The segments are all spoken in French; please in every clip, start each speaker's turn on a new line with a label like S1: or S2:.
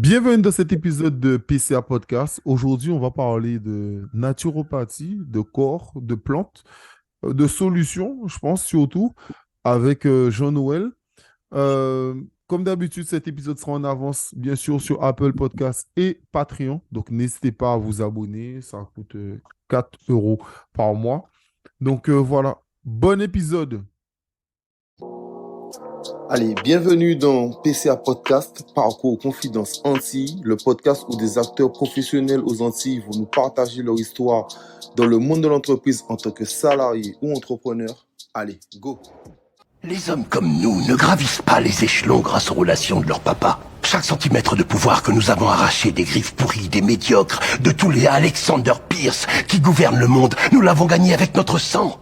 S1: Bienvenue dans cet épisode de PCA Podcast. Aujourd'hui, on va parler de naturopathie, de corps, de plantes, de solutions, je pense surtout, avec Jean-Noël. Comme d'habitude, cet épisode sera en avance, bien sûr, sur Apple Podcast et Patreon. Donc, n'hésitez pas à vous abonner. Ça coûte 4 euros par mois. Donc, voilà. Bon épisode.
S2: Allez, bienvenue dans PCA Podcast, Parcours Confidence Antilles, le podcast où des acteurs professionnels aux Antilles vont nous partager leur histoire dans le monde de l'entreprise en tant que salariés ou entrepreneurs. Allez, go!
S3: Les hommes comme nous ne gravissent pas les échelons grâce aux relations de leur papa. Chaque centimètre de pouvoir que nous avons arraché des griffes pourries, des médiocres, de tous les Alexander Pierce qui gouvernent le monde, nous l'avons gagné avec notre sang.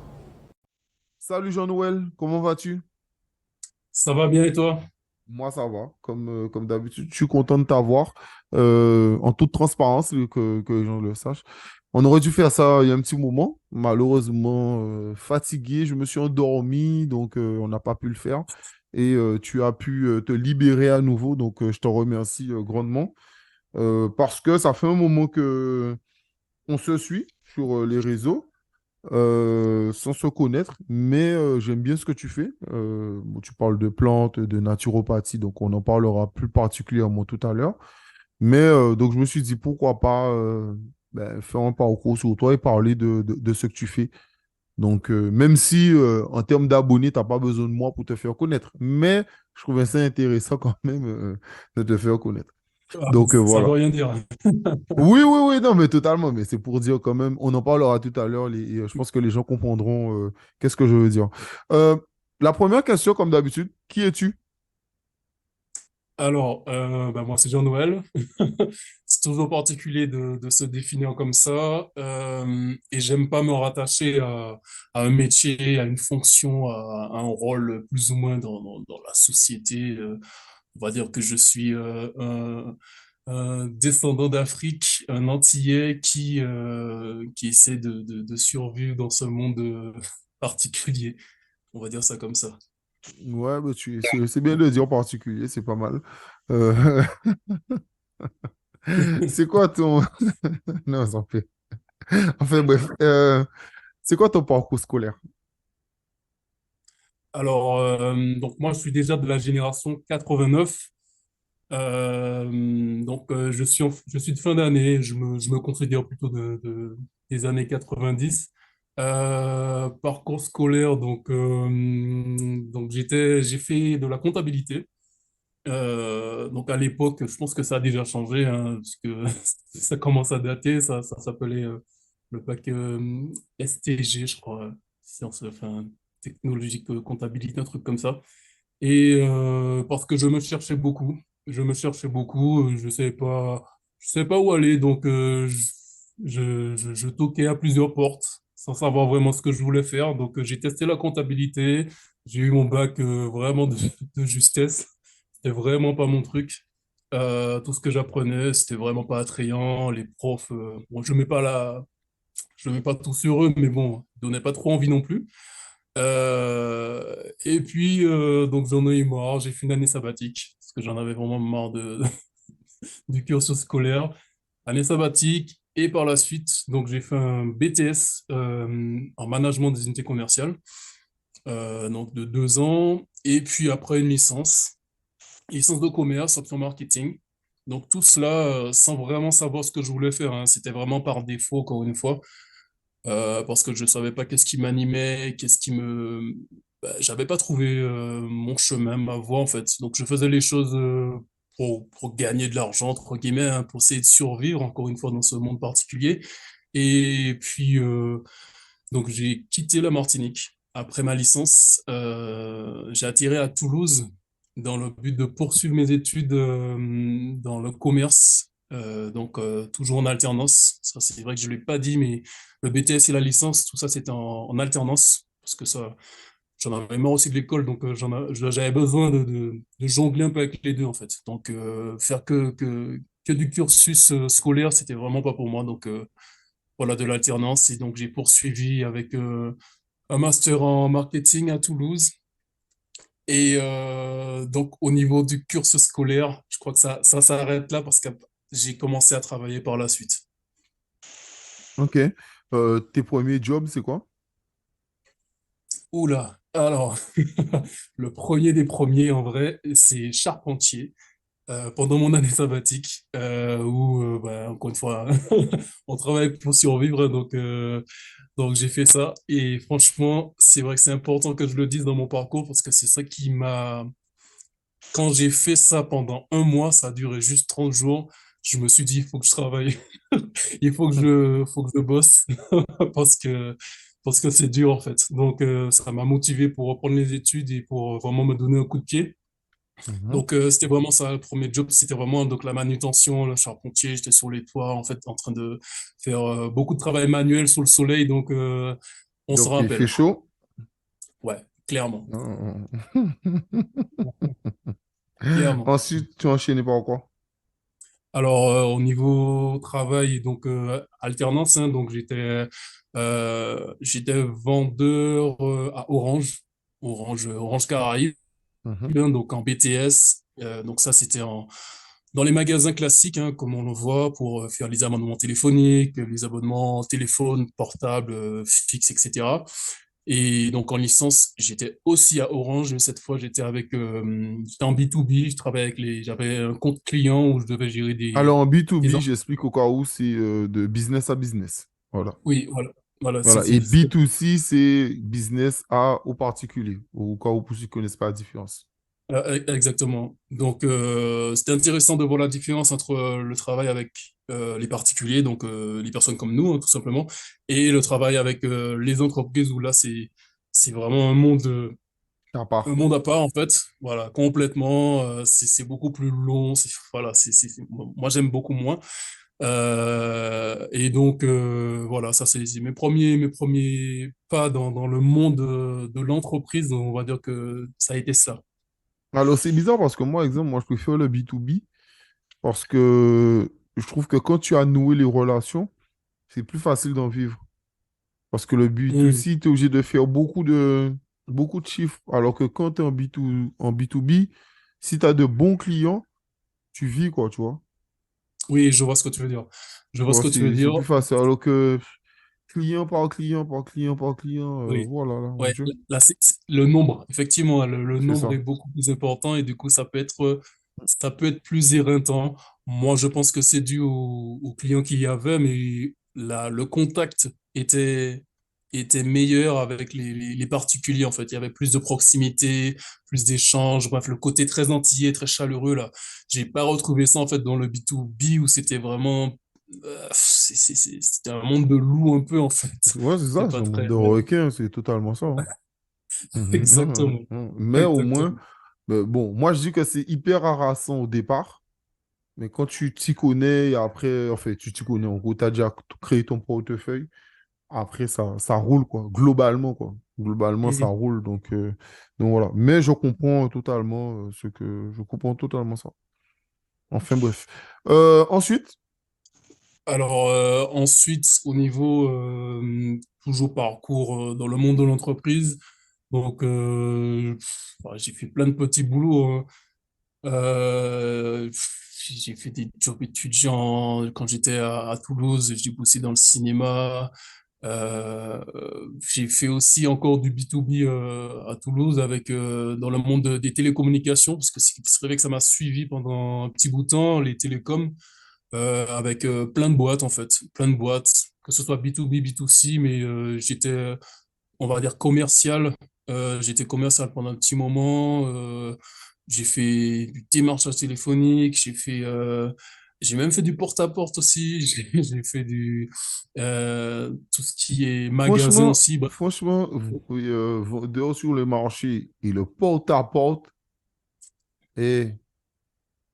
S1: Salut Jean-Noël, comment vas-tu?
S4: Ça va bien et toi?
S1: Moi, ça va, comme d'habitude. Je suis content de t'avoir, en toute transparence, que les gens le sachent. On aurait dû faire ça il y a un petit moment. Malheureusement, fatigué, je me suis endormi, donc on n'a pas pu le faire. Et tu as pu te libérer à nouveau, donc je t'en remercie grandement. Parce que ça fait un moment que on se suit sur les réseaux sans se connaître, mais j'aime bien ce que tu fais. Bon, tu parles de plantes, de naturopathie, donc on en parlera plus particulièrement tout à l'heure. Mais donc je me suis dit, pourquoi pas faire un parcours sur toi et parler de ce que tu fais. Donc, même si en termes d'abonnés, tu n'as pas besoin de moi pour te faire connaître, mais je trouvais ça intéressant quand même de te faire connaître.
S4: Ah,
S1: Donc,
S4: ça
S1: voilà.
S4: veut rien dire.
S1: Oui, oui, oui, non, mais totalement. Mais c'est pour dire quand même, on en parlera tout à l'heure. Je pense que les gens comprendront qu'est-ce que je veux dire. Euh, la première question, comme d'habitude, qui es-tu?
S4: Alors, moi c'est Jean-Noël. C'est toujours particulier de se définir comme ça. Et j'aime pas me rattacher à un métier, à une fonction, à un rôle plus ou moins dans la société. On va dire que je suis un descendant d'Afrique, un Antillais qui essaie de survivre dans ce monde particulier. On va dire ça comme ça.
S1: Ouais, bah, c'est bien de dire en particulier, c'est pas mal. Euh, c'est quoi ton... Non, ça en fait. Enfin, bref. C'est quoi ton parcours scolaire?
S4: Alors, donc moi, je suis déjà de la génération 89. Je suis de fin d'année. Je me considère plutôt des années 90. Parcours scolaire, donc j'ai fait de la comptabilité. Donc à l'époque, je pense que ça a déjà changé, hein, parce que ça commence à dater. Ça s'appelait le bac STG, je crois, sciences, enfin, technologique, comptabilité, un truc comme ça. Et parce que je me cherchais beaucoup, je savais pas où aller, donc je toquais à plusieurs portes sans savoir vraiment ce que je voulais faire. Donc j'ai testé la comptabilité, j'ai eu mon bac vraiment de justesse. C'était vraiment pas mon truc. Tout ce que j'apprenais, c'était vraiment pas attrayant. Les profs, bon, je mets pas tout sur eux, mais bon, ils donnaient pas trop envie non plus. Et puis, donc j'en ai eu marre, j'ai fait une année sabbatique, parce que j'en avais vraiment marre du cursus scolaire. Année sabbatique, et par la suite, donc j'ai fait un BTS en management des unités commerciales, donc de 2 ans, et puis après une licence de commerce, option marketing. Donc tout cela sans vraiment savoir ce que je voulais faire, hein. C'était vraiment par défaut, encore une fois, parce que je savais pas qu'est-ce qui m'animait, j'avais pas trouvé mon chemin, ma voie en fait. Donc je faisais les choses pour gagner de l'argent entre guillemets, hein, pour essayer de survivre encore une fois dans ce monde particulier. Et puis donc j'ai quitté la Martinique après ma licence. J'ai atterri à Toulouse dans le but de poursuivre mes études dans le commerce. Toujours en alternance. Ça, c'est vrai que je ne l'ai pas dit, mais le BTS et la licence, tout ça, c'était en alternance. Parce que ça, j'en avais marre aussi de l'école, donc j'avais besoin de jongler un peu avec les deux, en fait. Donc, faire que du cursus scolaire, c'était vraiment pas pour moi. Donc, voilà, de l'alternance. Et donc, j'ai poursuivi avec un master en marketing à Toulouse. Et donc, au niveau du cursus scolaire, je crois que ça s'arrête là parce que j'ai commencé à travailler par la suite.
S1: Ok. Tes premiers jobs, c'est quoi?
S4: Oula, alors, le premier des premiers, en vrai, c'est charpentier. Pendant mon année sabbatique, où, bah, encore une fois, on travaille pour survivre, donc j'ai fait ça. Et franchement, c'est vrai que c'est important que je le dise dans mon parcours parce que c'est ça qui m'a... Quand j'ai fait ça pendant un mois, ça a duré juste 30 jours, je me suis dit, il faut que je travaille, faut que je bosse parce que c'est dur en fait. Donc ça m'a motivé pour reprendre les études et pour vraiment me donner un coup de pied.
S1: Mhm.
S4: Donc c'était vraiment ça le premier job, c'était vraiment donc la manutention, le charpentier, j'étais sur les toits en fait en train de faire beaucoup de travail manuel sous le soleil, donc on se
S1: Donc, il fait
S4: rappelle.
S1: chaud.
S4: Ouais, clairement,
S1: Mhm.
S4: clairement.
S1: Ensuite, tu enchaînes par quoi?
S4: Alors au niveau travail, donc alternance, hein, donc j'étais vendeur à Orange Caraïbes,
S1: Mhm.
S4: hein, donc en BTS. Donc ça c'était dans les magasins classiques, hein, comme on le voit, pour faire les abonnements téléphoniques, les abonnements téléphone, portable, fixe, etc. Et donc en licence, j'étais aussi à Orange, mais cette fois j'étais en B2B, j'avais un compte client où je devais gérer
S1: Alors, en
S4: des,
S1: B2B,
S4: en-
S1: j'explique au cas où c'est de business à business. Voilà.
S4: oui, voilà, voilà,
S1: Voilà. Et B2C, c'est business à au particulier. Au cas où vous ne connaissez pas la différence.
S4: exactement. Donc c'était intéressant de voir la différence entre le travail avec les particuliers, donc les personnes comme nous, hein, tout simplement, et le travail avec les entreprises où là c'est vraiment
S1: À
S4: un
S1: part.
S4: monde à part en fait, voilà, complètement. C'est beaucoup plus long. Voilà, moi j'aime beaucoup moins. Et donc voilà, ça c'est mes premiers pas dans le monde de l'entreprise. Donc, on va dire que ça a été ça.
S1: Alors, c'est bizarre parce que moi, exemple, moi, je préfère le B2B parce que je trouve que quand tu as noué les relations, c'est plus facile d'en vivre. Parce que le
S4: Hmm.
S1: B2C, tu es obligé de faire beaucoup de chiffres. Alors que quand tu es en B2B, si tu as de bons clients, tu vis, quoi, tu vois.
S4: Oui, je vois ce que tu veux dire. Je
S1: Tu
S4: vois ce
S1: vois,
S4: que tu veux
S1: c'est
S4: dire.
S1: plus facile. Alors que client par client par client par client,
S4: Oui.
S1: voilà, là, mon
S4: Ouais,
S1: Dieu.
S4: là, c'est le nombre. Effectivement, le
S1: C'est
S4: nombre
S1: ça.
S4: est beaucoup plus important et du coup, ça peut être plus éreintant. Moi, je pense que c'est dû au client qu'il y avait, mais le contact était meilleur avec les particuliers, en fait. Il y avait plus de proximité, plus d'échanges. Bref, le côté très antillais, très chaleureux, là. J'ai pas retrouvé ça, en fait, dans le B2B où c'était vraiment, c'était un monde de loups un peu, en fait.
S1: Ouais, c'est
S4: C'était
S1: ça, c'est
S4: pas
S1: un monde
S4: très,
S1: de requins, c'est totalement ça, hein.
S4: exactement.
S1: Mais au moins,
S4: Exactement.
S1: bon, moi je dis que c'est hyper harassant au départ, mais quand tu t'y connais et après, en fait, tu t'y connais, en gros, tu as déjà créé ton portefeuille, après ça roule, quoi, globalement, quoi. Globalement, ça
S4: Mhm.
S1: roule, donc voilà. Mais je comprends totalement je comprends totalement ça. Enfin, bref. Ensuite,
S4: Alors, ensuite, au niveau toujours parcours dans le monde de l'entreprise, donc j'ai fait plein de petits boulots, hein. J'ai fait des jobs étudiants quand j'étais à Toulouse, j'ai bossé dans le cinéma. Euh, j'ai fait aussi encore du B2B à Toulouse dans le monde des télécommunications, parce que c'est vrai que ça m'a suivi pendant un petit bout de temps, les télécoms. Avec plein de boîtes en fait, plein de boîtes, que ce soit B2B, B2C, mais j'étais, on va dire, commercial. J'étais commercial pendant un petit moment. J'ai fait du démarchage téléphonique, j'ai même fait du porte-à-porte aussi. J'ai fait tout ce qui est magasin
S1: franchement,
S4: aussi. Bref.
S1: franchement, dehors sur le marché et le porte-à-porte, et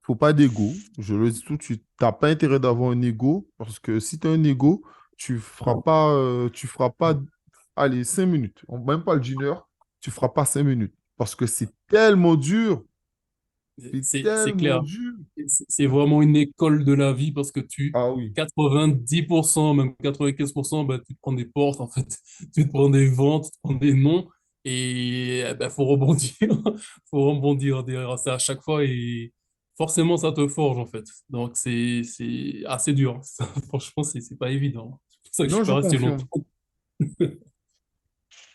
S1: faut pas d'ego. Je le dis tout de suite. T'as pas intérêt d'avoir un ego parce que si tu as un ego, tu feras pas, allez, 5 minutes. Même pas le d'une heure, tu feras pas 5 minutes parce que c'est tellement dur. C'est
S4: C'est
S1: tellement
S4: clair.
S1: dur.
S4: C'est vraiment une école de la vie parce que
S1: Ah oui.
S4: 90%, même 95%, bah, tu te prends des portes, en fait. Tu te prends des ventes, tu te prends des noms. Et ben, faut rebondir, faut rebondir derrière ça à chaque fois et forcément ça te forge en fait. Donc c'est assez dur. Ça, franchement, c'est pas évident. C'est pour ça que je
S1: Non,
S4: suis
S1: je
S4: pas resté
S1: confirme.
S4: longtemps.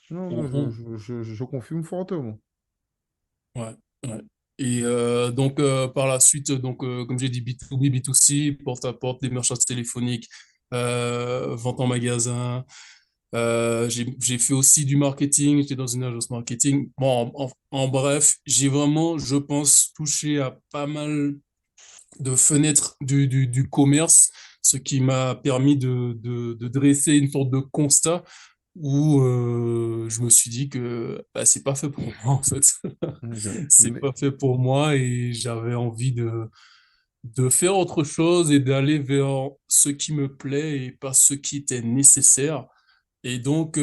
S1: Non, non,
S4: Mhm.
S1: je confirme fortement.
S4: Ouais, ouais. Et donc par la suite, donc comme j'ai dit, B2B, B2C, porte-à-porte, démarchage téléphonique, vente en magasin. J'ai fait aussi du marketing, j'étais dans une agence marketing. Bon, en bref, j'ai vraiment, je pense, touché à pas mal de fenêtres du commerce, ce qui m'a permis de dresser une sorte de constat où je me suis dit que bah, c'est pas fait pour moi en fait.
S1: Ok.
S4: C'est
S1: Mais,
S4: pas fait pour moi et j'avais envie de faire autre chose et d'aller vers ce qui me plaît et pas ce qui était nécessaire. Et donc,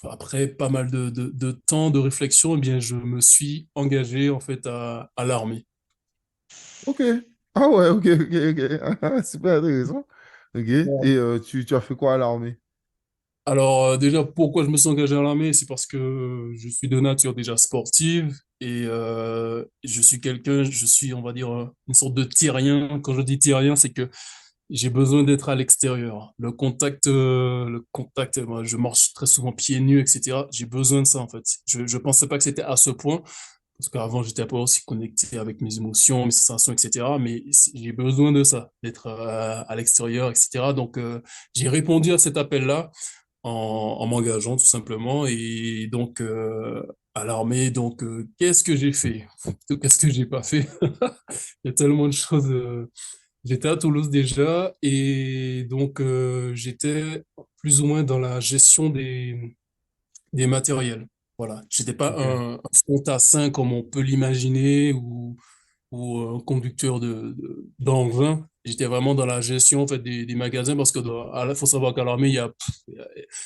S4: après pas mal de temps de réflexion, eh bien, je me suis engagé en fait à l'armée.
S1: ok. Ah ouais, ok, ok, ok. Ah, super intéressant. Ok. Et tu as fait quoi à l'armée?
S4: Alors déjà, pourquoi je me suis engagé à l'armée? C'est parce que je suis de nature déjà sportive et je suis quelqu'un, je suis, on va dire, une sorte de terrien. Quand je dis terrien, c'est que j'ai besoin d'être à l'extérieur. Le contact, moi, je marche très souvent pieds nus, etc. J'ai besoin de ça, en fait. Je pensais pas que c'était à ce point, parce qu'avant, j'étais pas aussi connecté avec mes émotions, mes sensations, etc. Mais j'ai besoin de ça, d'être à l'extérieur, etc. Donc, j'ai répondu à cet appel-là en m'engageant, tout simplement. Et donc, à l'armée, donc, qu'est-ce que j'ai fait? Qu'est-ce que j'ai pas fait? Il y a tellement de choses. J'étais à Toulouse déjà et donc j'étais plus ou moins dans la gestion des matériels. Voilà, j'étais pas
S1: Ok.
S4: un fantassin comme on peut l'imaginer ou un conducteur d'engin. J'étais vraiment dans la gestion en fait des magasins parce que faut savoir qu'à l'armée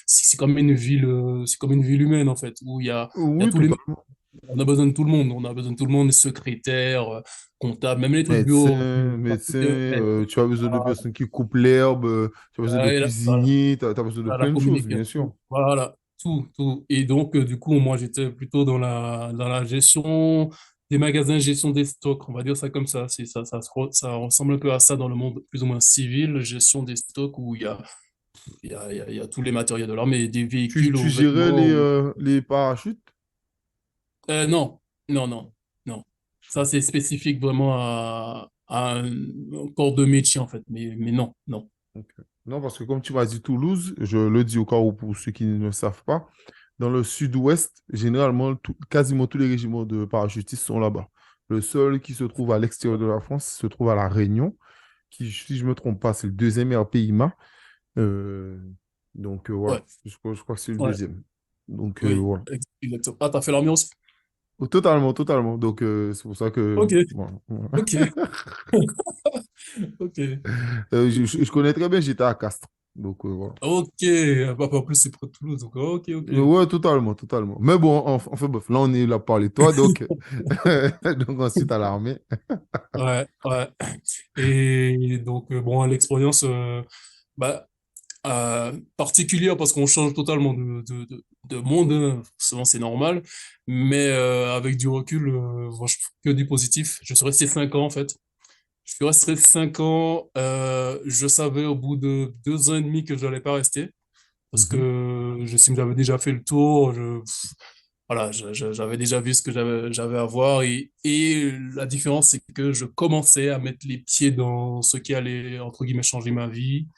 S4: c'est comme une ville c'est comme une ville humaine en fait où il y a
S1: Oui,
S4: tous les
S1: totalement.
S4: on a besoin de tout le monde. On a besoin de tout le monde, les secrétaires, comptables, même les trucs bureaux.
S1: Médecin, tu as besoin de personnes qui coupent l'herbe, tu as besoin de
S4: Voilà,
S1: cuisiniers, tu as besoin de
S4: la
S1: plein de choses, bien
S4: communication.
S1: sûr.
S4: Voilà, tout, tout. Et donc, du coup, moi, j'étais plutôt dans la gestion des magasins, gestion des stocks, on va dire ça comme ça. Ça ressemble un peu à ça dans le monde plus ou moins civil, gestion des stocks où il y a tous les matériels de l'armée, des véhicules
S1: Tu
S4: aux
S1: gérais
S4: vêtements.
S1: les parachutes?
S4: Non, non, non, non. Ça, c'est spécifique vraiment à un corps de métier, en fait. Mais non, non.
S1: Ok. Non, parce que comme tu m'as dit Toulouse, je le dis au cas où pour ceux qui ne le savent pas, dans le sud-ouest, généralement, quasiment tous les régiments de parachutistes sont là-bas. Le seul qui se trouve à l'extérieur de la France se trouve à La Réunion, qui, si je ne me trompe pas, c'est le deuxième RPIMA. Euh, donc voilà,
S4: Ouais,
S1: je crois que c'est le
S4: ouais,
S1: deuxième. Donc
S4: oui,
S1: voilà.
S4: exactement. Ah, t'as fait l'armée aussi?
S1: Oh, totalement, totalement. Donc c'est pour ça que...
S4: Ok,
S1: voilà, voilà.
S4: ok, ok.
S1: Je connais très bien, j'étais à Castres. Donc voilà.
S4: Ok, bah, en plus c'est près de Toulouse, donc ok, ok.
S1: Ouais, totalement, totalement. Mais bon, enfin bref, là on est là pour parler de toi, donc, donc ensuite à l'armée.
S4: Ouais, ouais. Et donc, bon, l'expérience bah, particulière parce qu'on change totalement de monde, hein. Forcément, c'est normal. Mais avec du recul, moi, je trouve que du positif. Je suis resté 5 ans, en fait. Je suis resté 5 ans. Je savais au bout de 2 ans et demi que je n'allais pas rester parce
S1: Mhm.
S4: que j'estime que j'avais déjà fait le tour. Voilà, j'avais déjà vu ce que j'avais à voir et la différence, c'est que je commençais à mettre les pieds dans ce qui allait, entre guillemets, changer ma vie,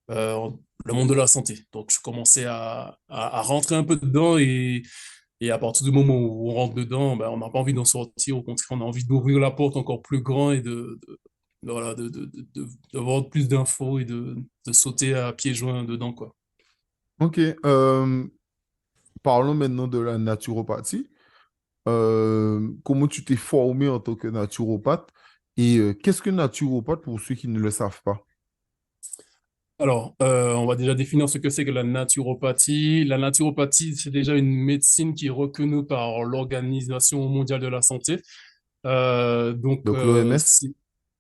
S4: euh, le monde de la santé. Donc, je commençais à rentrer un peu dedans et à partir du moment où on rentre dedans, ben, on n'a pas envie d'en sortir. Au contraire, on a envie d'ouvrir la porte encore plus grand et voilà, d'avoir plus d'infos et de sauter à pieds joints dedans, quoi.
S1: Ok, parlons maintenant de la naturopathie. Comment tu t'es formé en tant que naturopathe et qu'est-ce que naturopathe pour ceux qui ne le savent pas?
S4: Alors, on va déjà définir ce que c'est que la naturopathie. La naturopathie, c'est déjà une médecine qui est reconnue par l'Organisation mondiale de la santé. Donc,
S1: Donc l'OMS?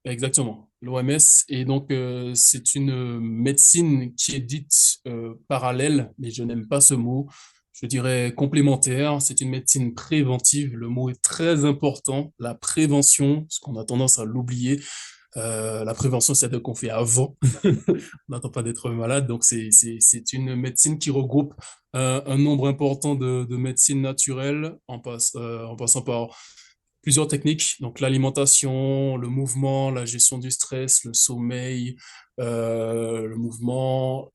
S4: exactement, l'OMS. Et donc, c'est une médecine qui est dite parallèle, mais je n'aime pas ce mot. je dirais, complémentaire. C'est une médecine préventive. Le mot est très important. La prévention, parce qu'on a tendance à l'oublier. La prévention, c'est ce qu'on fait avant. On n'attend pas d'être malade. Donc, c'est une médecine qui regroupe un nombre important de médecines naturelles en passant par plusieurs techniques. Donc, l'alimentation, le mouvement, la gestion du stress, le sommeil, le mouvement,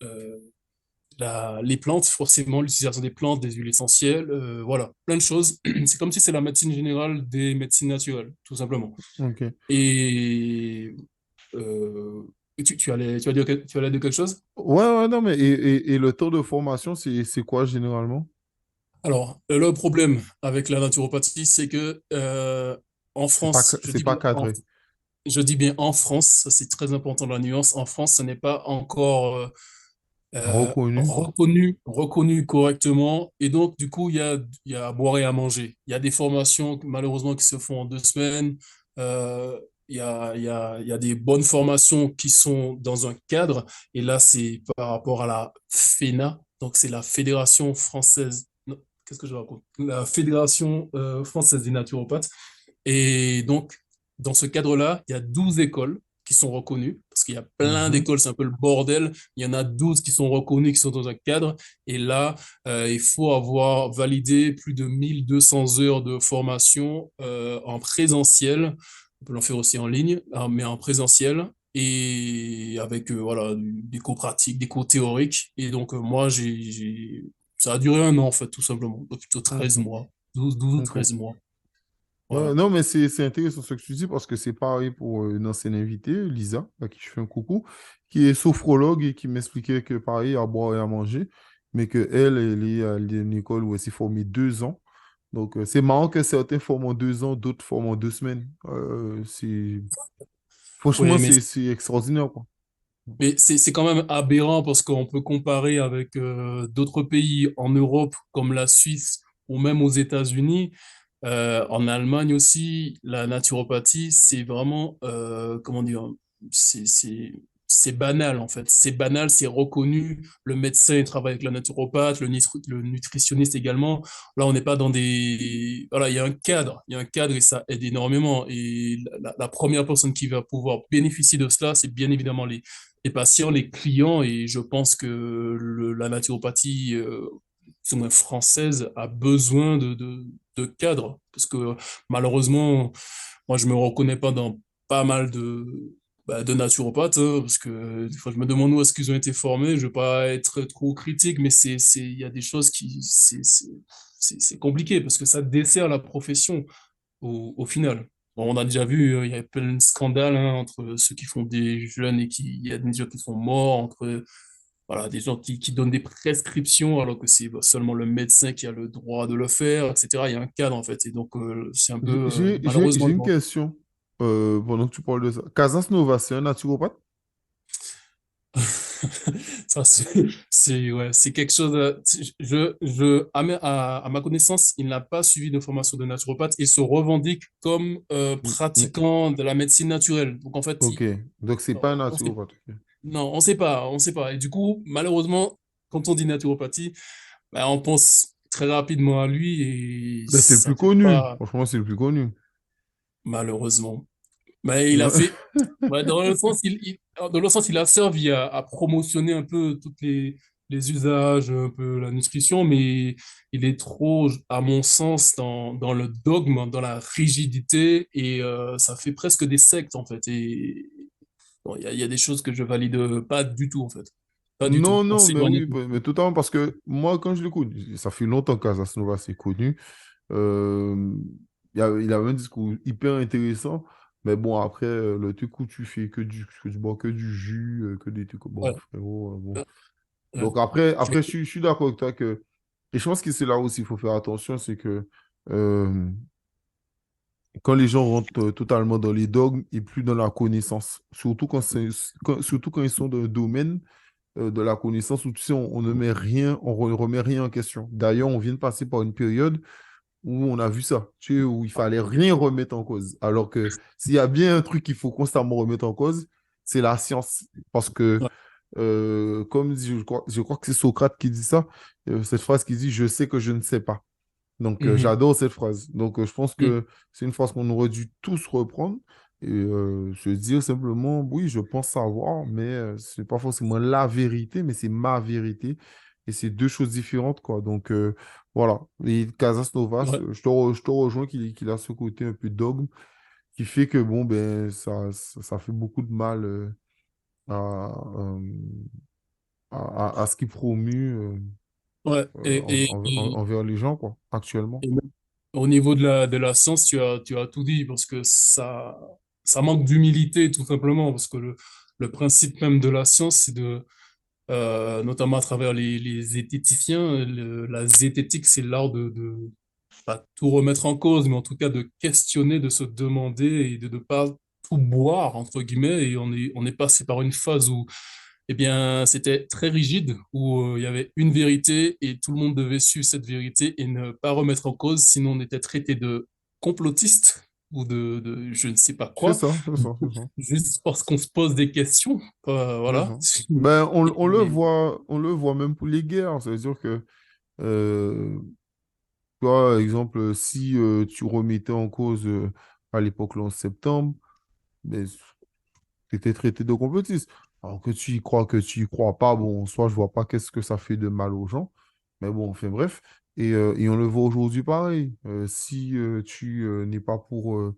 S4: les plantes, forcément, l'utilisation des plantes, des huiles essentielles, voilà, plein de choses. C'est comme si c'est la médecine générale des médecines naturelles, tout simplement.
S1: Ok.
S4: Et euh, tu allais dire quelque chose?
S1: Ouais, ouais, non, mais et le temps de formation, c'est quoi généralement?
S4: Alors, le problème avec la naturopathie, c'est que en France,
S1: C'est pas cadré.
S4: je dis bien en France, ça, c'est très important la nuance, en France, ce n'est pas encore
S1: Reconnu.
S4: reconnu correctement. Et donc, du coup, il y a à boire et à manger. Il y a des formations, malheureusement, qui se font en 2 semaines. Euh, il y a des bonnes formations qui sont dans un cadre. Et là, c'est par rapport à la FENA. Donc, c'est la Fédération française. Non, qu'est-ce que je raconte? La Fédération française des naturopathes. Et donc, dans ce cadre-là, il y a 12 écoles qui sont reconnues, parce qu'il y a plein
S1: Mhm.
S4: d'écoles, c'est un peu le bordel. Il y en a 12 qui sont reconnues, qui sont dans un cadre. Et là, il faut avoir validé plus de 1200 heures de formation en présentiel. On peut l'en faire aussi en ligne, hein, mais en présentiel. Et avec voilà, des cours pratiques, des cours théoriques. Et donc, moi, ça a duré un an, en fait, tout simplement. Donc, plutôt 13
S1: Ok.
S4: mois. 12 ou
S1: Ok.
S4: 13 mois.
S1: Ouais,
S4: Voilà.
S1: non, mais c'est intéressant ce que tu dis parce que c'est pareil pour une ancienne invitée, Lisa, à qui je fais un coucou, qui est sophrologue et qui m'expliquait que pareil, à boire et à manger, mais que elle est à une école où elle s'est formée 2 ans. Donc, c'est marrant que certains forment en 2 ans, d'autres forment en 2 semaines. Franchement,
S4: Oui,
S1: c'est extraordinaire, quoi.
S4: mais c'est quand même aberrant parce qu'on peut comparer avec d'autres pays en Europe comme la Suisse ou même aux États-Unis. En Allemagne aussi, la naturopathie, c'est vraiment, comment dire, c'est, c'est, c'est banal en fait. C'est banal, c'est reconnu. Le médecin il travaille avec la naturopathe, le nutritionniste également. Là, on n'est pas dans des... Voilà, il y a un cadre et ça aide énormément. Et la première personne qui va pouvoir bénéficier de cela, c'est bien évidemment les patients, les clients. Et je pense que la naturopathie plus ou moins française a besoin de cadres. Parce que malheureusement, moi, je me reconnais pas dans pas mal de naturopathes, hein, parce que des fois, je me demande où est-ce qu'ils ont été formés. Je vais pas être trop critique, mais il y a des choses qui, c'est compliqué parce que ça dessert la profession au final. Bon, on a déjà vu, il y a plein de scandales hein, entre ceux qui font des jeûnes et il y a des gens qui sont morts, entre voilà, des gens qui donnent des prescriptions alors que c'est seulement le médecin qui a le droit de le faire, etc. Il y a un cadre en fait. Et donc, c'est un peu,
S1: J'ai
S4: malheureusement,
S1: une question pendant que tu parles de ça. Casas Nova, c'est un naturopathe?
S4: ça, ouais, c'est quelque chose. À ma connaissance, il n'a pas suivi de formation de naturopathe et se revendique comme
S1: Mais,
S4: pratiquant de la médecine naturelle. Donc, en fait,
S1: ok, donc c'est pas un
S4: on sait,
S1: naturopathe. Ok.
S4: non, on sait pas, on sait pas. Et du coup, malheureusement, quand on dit naturopathie, ben, on pense très rapidement à lui et
S1: Ben, c'est le
S4: ça
S1: plus
S4: fait
S1: connu.
S4: pas,
S1: Franchement, c'est le plus connu.
S4: malheureusement. Mais il a fait, ouais, dans le sens, il a servi à promotionner un peu les usages, un peu la nutrition, mais il est trop, à mon sens, dans le dogme, dans la rigidité, et ça fait presque des sectes, en fait. Et bon, il y a des choses que je valide pas du tout, en fait. Pas du tout.
S1: Non,
S4: On
S1: non, mais
S4: s'éloigne
S1: oui,
S4: un peu.
S1: mais totalement, parce que moi, quand je l'écoute, ça fait longtemps que Casanova, c'est connu. Euh, il a un discours hyper intéressant, mais bon, après, le truc où tu fais que tu bois que du jus, que des trucs, bon,
S4: Ouais,
S1: frérot, bon.
S4: ouais, ouais.
S1: Donc après je suis d'accord avec toi que, et je pense que c'est là aussi il faut faire attention, c'est que euh, quand les gens rentrent totalement dans les dogmes et plus dans la connaissance, surtout quand ils sont dans le domaine de la connaissance où tu sais, on ne met rien, remet rien en question. D'ailleurs, on vient de passer par une période où on a vu ça, tu sais, où il fallait rien remettre en cause. Alors que s'il y a bien un truc qu'il faut constamment remettre en cause, c'est la science. Parce que
S4: Ouais.
S1: Comme dit, je crois que c'est Socrate qui dit ça, cette phrase qui dit, je sais que je ne sais pas. Donc,
S4: Mhm.
S1: j'adore cette phrase. Donc, je pense
S4: Mhm.
S1: que c'est une phrase qu'on aurait dû tous reprendre et se dire simplement, oui, je pense savoir, mais ce n'est pas forcément la vérité, mais c'est ma vérité. Et c'est deux choses différentes, quoi. Donc, voilà. Et Casas Novas,
S4: Ouais,
S1: je te rejoins qu'il a ce côté un peu dogme qui fait que, bon, ben, ça fait beaucoup de mal à, à ce qu'il promue
S4: ouais.
S1: envers les gens, quoi, actuellement.
S4: Et même au niveau de la science, tu as tout dit parce que ça manque d'humilité tout simplement parce que le principe même de la science, c'est notamment à travers les zététiciens, la zététique, c'est l'art de pas tout remettre en cause, mais en tout cas de questionner, de se demander et de ne pas tout boire, entre guillemets. Et on est passé par une phase où, eh bien, c'était très rigide, où il y avait une vérité et tout le monde devait suivre cette vérité et ne pas remettre en cause, sinon on était traité de complotiste ou de je ne sais pas
S1: C'est
S4: quoi,
S1: ça, c'est ça, c'est ça.
S4: juste parce qu'on se pose des questions.
S1: C'est
S4: Voilà.
S1: ça. Ben,
S4: Et-
S1: on le voit même pour les guerres. C'est-à-dire que, euh, toi, exemple, si tu remettais en cause à l'époque le 11 septembre, ben, tu étais traité de complotiste. Alors que tu y crois, que tu y crois pas, bon, en soi, je vois pas qu'est-ce que ça fait de mal aux gens. Mais bon, enfin bref. Et on le voit aujourd'hui pareil. Si tu n'es pas pour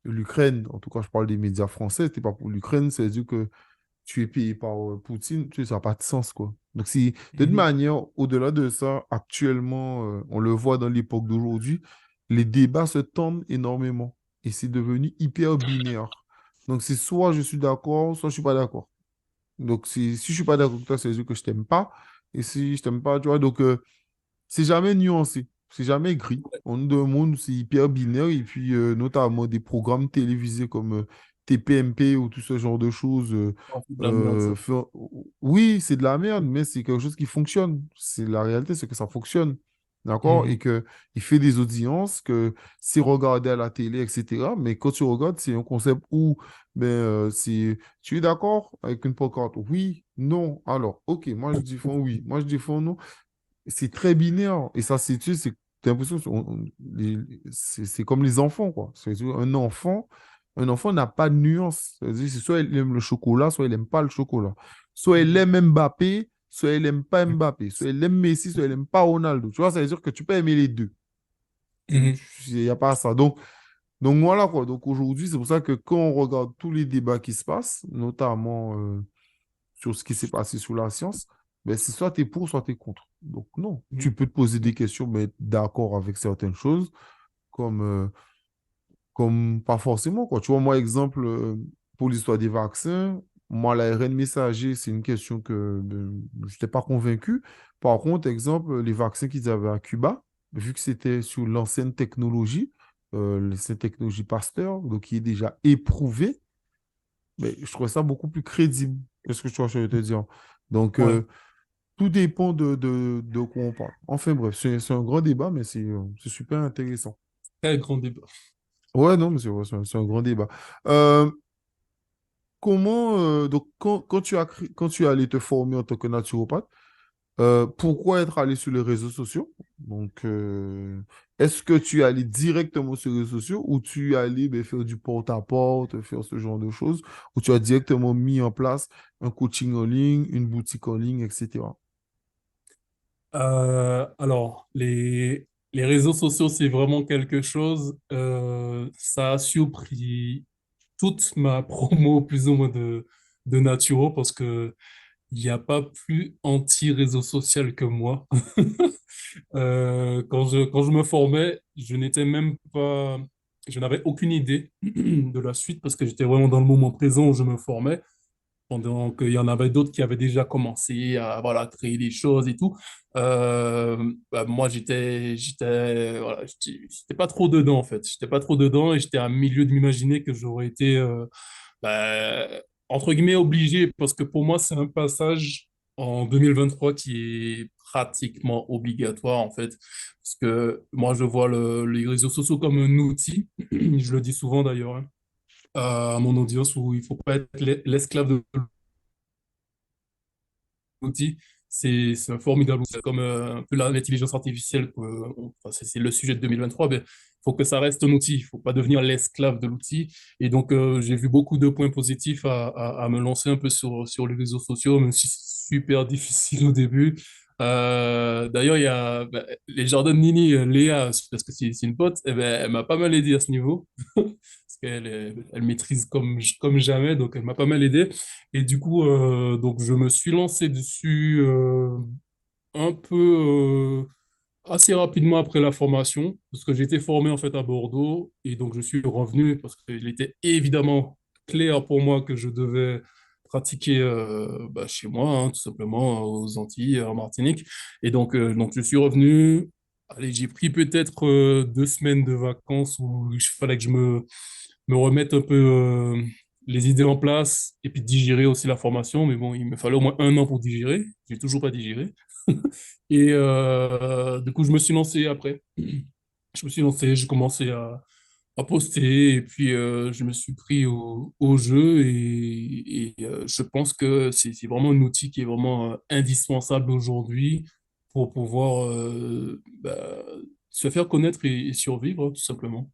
S1: l'Ukraine, en tout cas, je parle des médias français, tu n'es pas pour l'Ukraine, c'est-à-dire que tu es payé par Poutine, tu sais, ça n'a pas de sens, quoi. Donc, si, de toute
S4: Mhm.
S1: manière, au-delà de ça, actuellement, on le voit dans l'époque d'aujourd'hui, les débats se tendent énormément et c'est devenu hyper binaire. Donc, c'est soit je suis d'accord, soit je suis pas d'accord. Donc, si je suis pas d'accord avec toi, c'est-à-dire que je t'aime pas. Et si je t'aime pas, tu vois, donc, c'est jamais nuancé, c'est jamais gris. On nous demande, c'est hyper binaire, et puis notamment des programmes télévisés comme TPMP ou tout ce genre de choses.
S4: C'est de la merde, ça.
S1: Font- Oui, c'est de la merde, mais c'est quelque chose qui fonctionne. C'est la réalité, c'est que ça fonctionne. D'accord? Et
S4: Mhm.
S1: que il fait des audiences, que c'est regardé à la télé, etc. Mais quand tu regardes, c'est un concept où ben, tu es d'accord avec une pancarte? Oui, non. Alors, ok, moi je défends oui, moi je défends non. C'est très binaire. Et ça, c'est, tu sais, t'as l'impression que c'est comme les enfants, quoi. C'est-à-dire, un enfant n'a pas de nuance. C'est-à-dire, c'est soit il aime le chocolat, soit il n'aime pas le chocolat. Soit il aime Mbappé, soit il n'aime pas Mbappé. Soit il aime Messi, soit il n'aime pas Ronaldo. Tu vois, ça veut dire que tu peux aimer les deux.
S4: Mhm.
S1: Il n'y a pas ça. Donc voilà, quoi. Donc aujourd'hui, c'est pour ça que quand on regarde tous les débats qui se passent, notamment sur ce qui s'est passé sous la science, ben, c'est soit tu es pour, soit tu es contre. Donc non, tu
S4: Mhm.
S1: peux te poser des questions, mais être d'accord avec certaines choses, comme, comme pas forcément, quoi. Tu vois, moi, exemple, pour l'histoire des vaccins, moi, l'ARN messager, c'est une question que je n'étais pas convaincu. Par contre, exemple, les vaccins qu'ils avaient à Cuba, vu que c'était sur l'ancienne technologie, l'ancienne technologie Pasteur, donc qui est déjà éprouvée, mais je trouvais ça beaucoup plus crédible. Qu'est-ce que tu vois, je veux te dire? Donc,
S4: Ouais,
S1: tout dépend de quoi on parle. Enfin bref, c'est un grand débat, mais c'est super intéressant.
S4: très grand débat.
S1: Ouais, non, mais c'est vrai, c'est un grand débat. Donc, quand tu es allé te former en tant que naturopathe, pourquoi être allé sur les réseaux sociaux? Donc, est-ce que tu es allé directement sur les réseaux sociaux ou tu es allé ben, faire du porte-à-porte, faire ce genre de choses, ou tu as directement mis en place un coaching en ligne, une boutique en ligne, etc.
S4: Alors, les réseaux sociaux, c'est vraiment quelque chose. Ça a surpris toute ma promo, plus ou moins, de Naturo, parce que il n'y a pas plus anti-réseau social que moi. Quand je me formais, je n'étais même pas, je n'avais aucune idée de la suite parce que j'étais vraiment dans le moment présent où je me formais pendant qu'il y en avait d'autres qui avaient déjà commencé à voilà, créer des choses et tout. Moi, j'étais pas trop dedans, en fait. J'étais pas trop dedans et j'étais à milieu de m'imaginer que j'aurais été, bah, entre guillemets, obligé, parce que pour moi, c'est un passage en 2023 qui est pratiquement obligatoire, en fait. Parce que moi, je vois les réseaux sociaux comme un outil. Je le dis souvent d'ailleurs, hein, à mon audience où il faut pas être l'esclave de outil. C'est un formidable outil. C'est comme un peu l'intelligence artificielle. Enfin, c'est le sujet de 2023. Mais il faut que ça reste un outil. Il ne faut pas devenir l'esclave de l'outil. Et donc, j'ai vu beaucoup de points positifs à me lancer un peu sur les réseaux sociaux, même si c'est super difficile au début. D'ailleurs, il y a les jardins de Nini, Léa, parce que c'est une pote, eh ben, elle m'a pas mal aidé à ce niveau. Parce elle maîtrise comme jamais, donc elle m'a pas mal aidé. Et du coup, donc je me suis lancé dessus un peu assez rapidement après la formation, parce que j'étais formé en fait à Bordeaux, et donc je suis revenu parce qu'il était évidemment clair pour moi que je devais pratiquer chez moi, hein, tout simplement aux Antilles, en Martinique. Et donc je suis revenu. Allez, j'ai pris peut-être 2 semaines de vacances où il fallait que me remette un peu les idées en place et puis digérer aussi la formation. Mais bon, il me fallait au moins 1 an pour digérer. J'ai toujours pas digéré. Et du coup, je me suis lancé après. Je me suis lancé, j'ai commencé à poster et puis je me suis pris au jeu et je pense que c'est vraiment un outil qui est vraiment indispensable aujourd'hui pour pouvoir se faire connaître et survivre, tout simplement.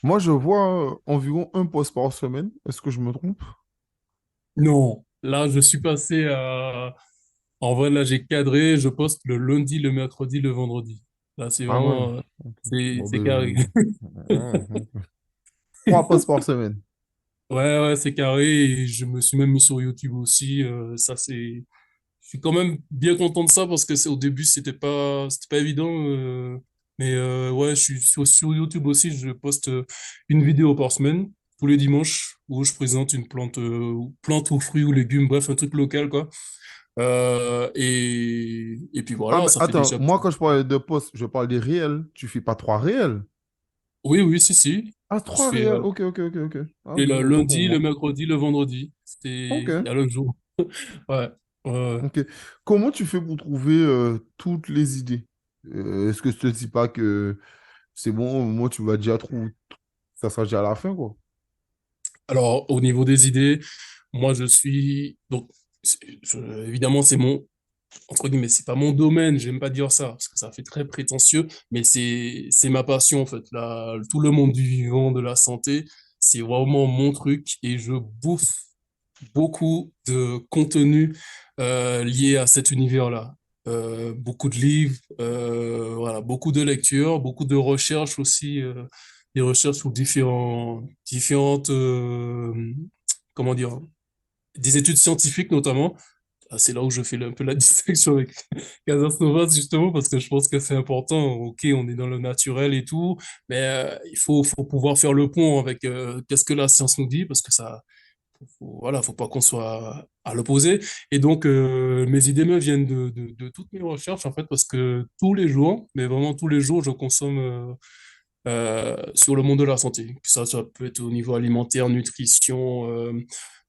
S1: Moi, je vois environ un post par semaine. Est-ce que je me trompe?
S4: Non, là, je suis passé à... En vrai, là, j'ai cadré, je poste le lundi, le mercredi, le vendredi. Là, c'est
S1: Ah ouais.
S4: vraiment...
S1: Ok.
S4: c'est
S1: Bon,
S4: c'est carré.
S1: ben, ok. 3 posts par semaine.
S4: Ouais, ouais, c'est carré. Et je me suis même mis sur YouTube aussi. Ça, c'est... Je suis quand même bien content de ça parce que au début, c'était pas évident. Mais ouais, je suis sur YouTube aussi. Je poste une vidéo par semaine, tous les dimanches, où je présente une plante ou fruit ou légumes, bref, un truc local, quoi. Et puis
S1: Ah,
S4: voilà,
S1: mais
S4: ça fait
S1: attends,
S4: déjà...
S1: moi, quand je parle de posts, je parle des réels. Tu fais pas 3 réels?
S4: Oui, oui, si, si.
S1: Ah,
S4: Je
S1: 3 réels.
S4: fais
S1: Ok, ok, ok, ok. Ah,
S4: et
S1: ben,
S4: le
S1: autant pour
S4: lundi, le
S1: moi.
S4: mercredi, le vendredi.
S1: Ok,
S4: Il y a le jour. Ouais. Ouais, ouais.
S1: ok. Comment tu fais pour trouver toutes les idées? Est-ce que je te dis pas que c'est bon, moi, tu vas déjà trouver, ça sera déjà à la fin, quoi.
S4: Alors, au niveau des idées, moi, je suis... Donc, évidemment, c'est mon... Entre guillemets, c'est pas mon domaine, j'aime pas dire ça, parce que ça fait très prétentieux, mais c'est ma passion, en fait. Tout le monde du vivant, de la santé, c'est vraiment mon truc, et je bouffe beaucoup de contenu lié à cet univers-là. Beaucoup de livres, voilà, beaucoup de lectures, beaucoup de recherches aussi, des recherches sur différentes, comment dire, des études scientifiques notamment. Ah, c'est là où je fais un peu la distinction avec Casas Novas, justement, parce que je pense que c'est important. Ok, on est dans le naturel et tout, mais faut pouvoir faire le pont avec qu'est-ce que la science nous dit, parce que ça, voilà, faut pas qu'on soit à l'opposé. Et donc, mes idées me viennent de toutes mes recherches, en fait, parce que tous les jours, mais vraiment tous les jours, je consomme sur le monde de la santé. Ça peut être au niveau alimentaire, nutrition,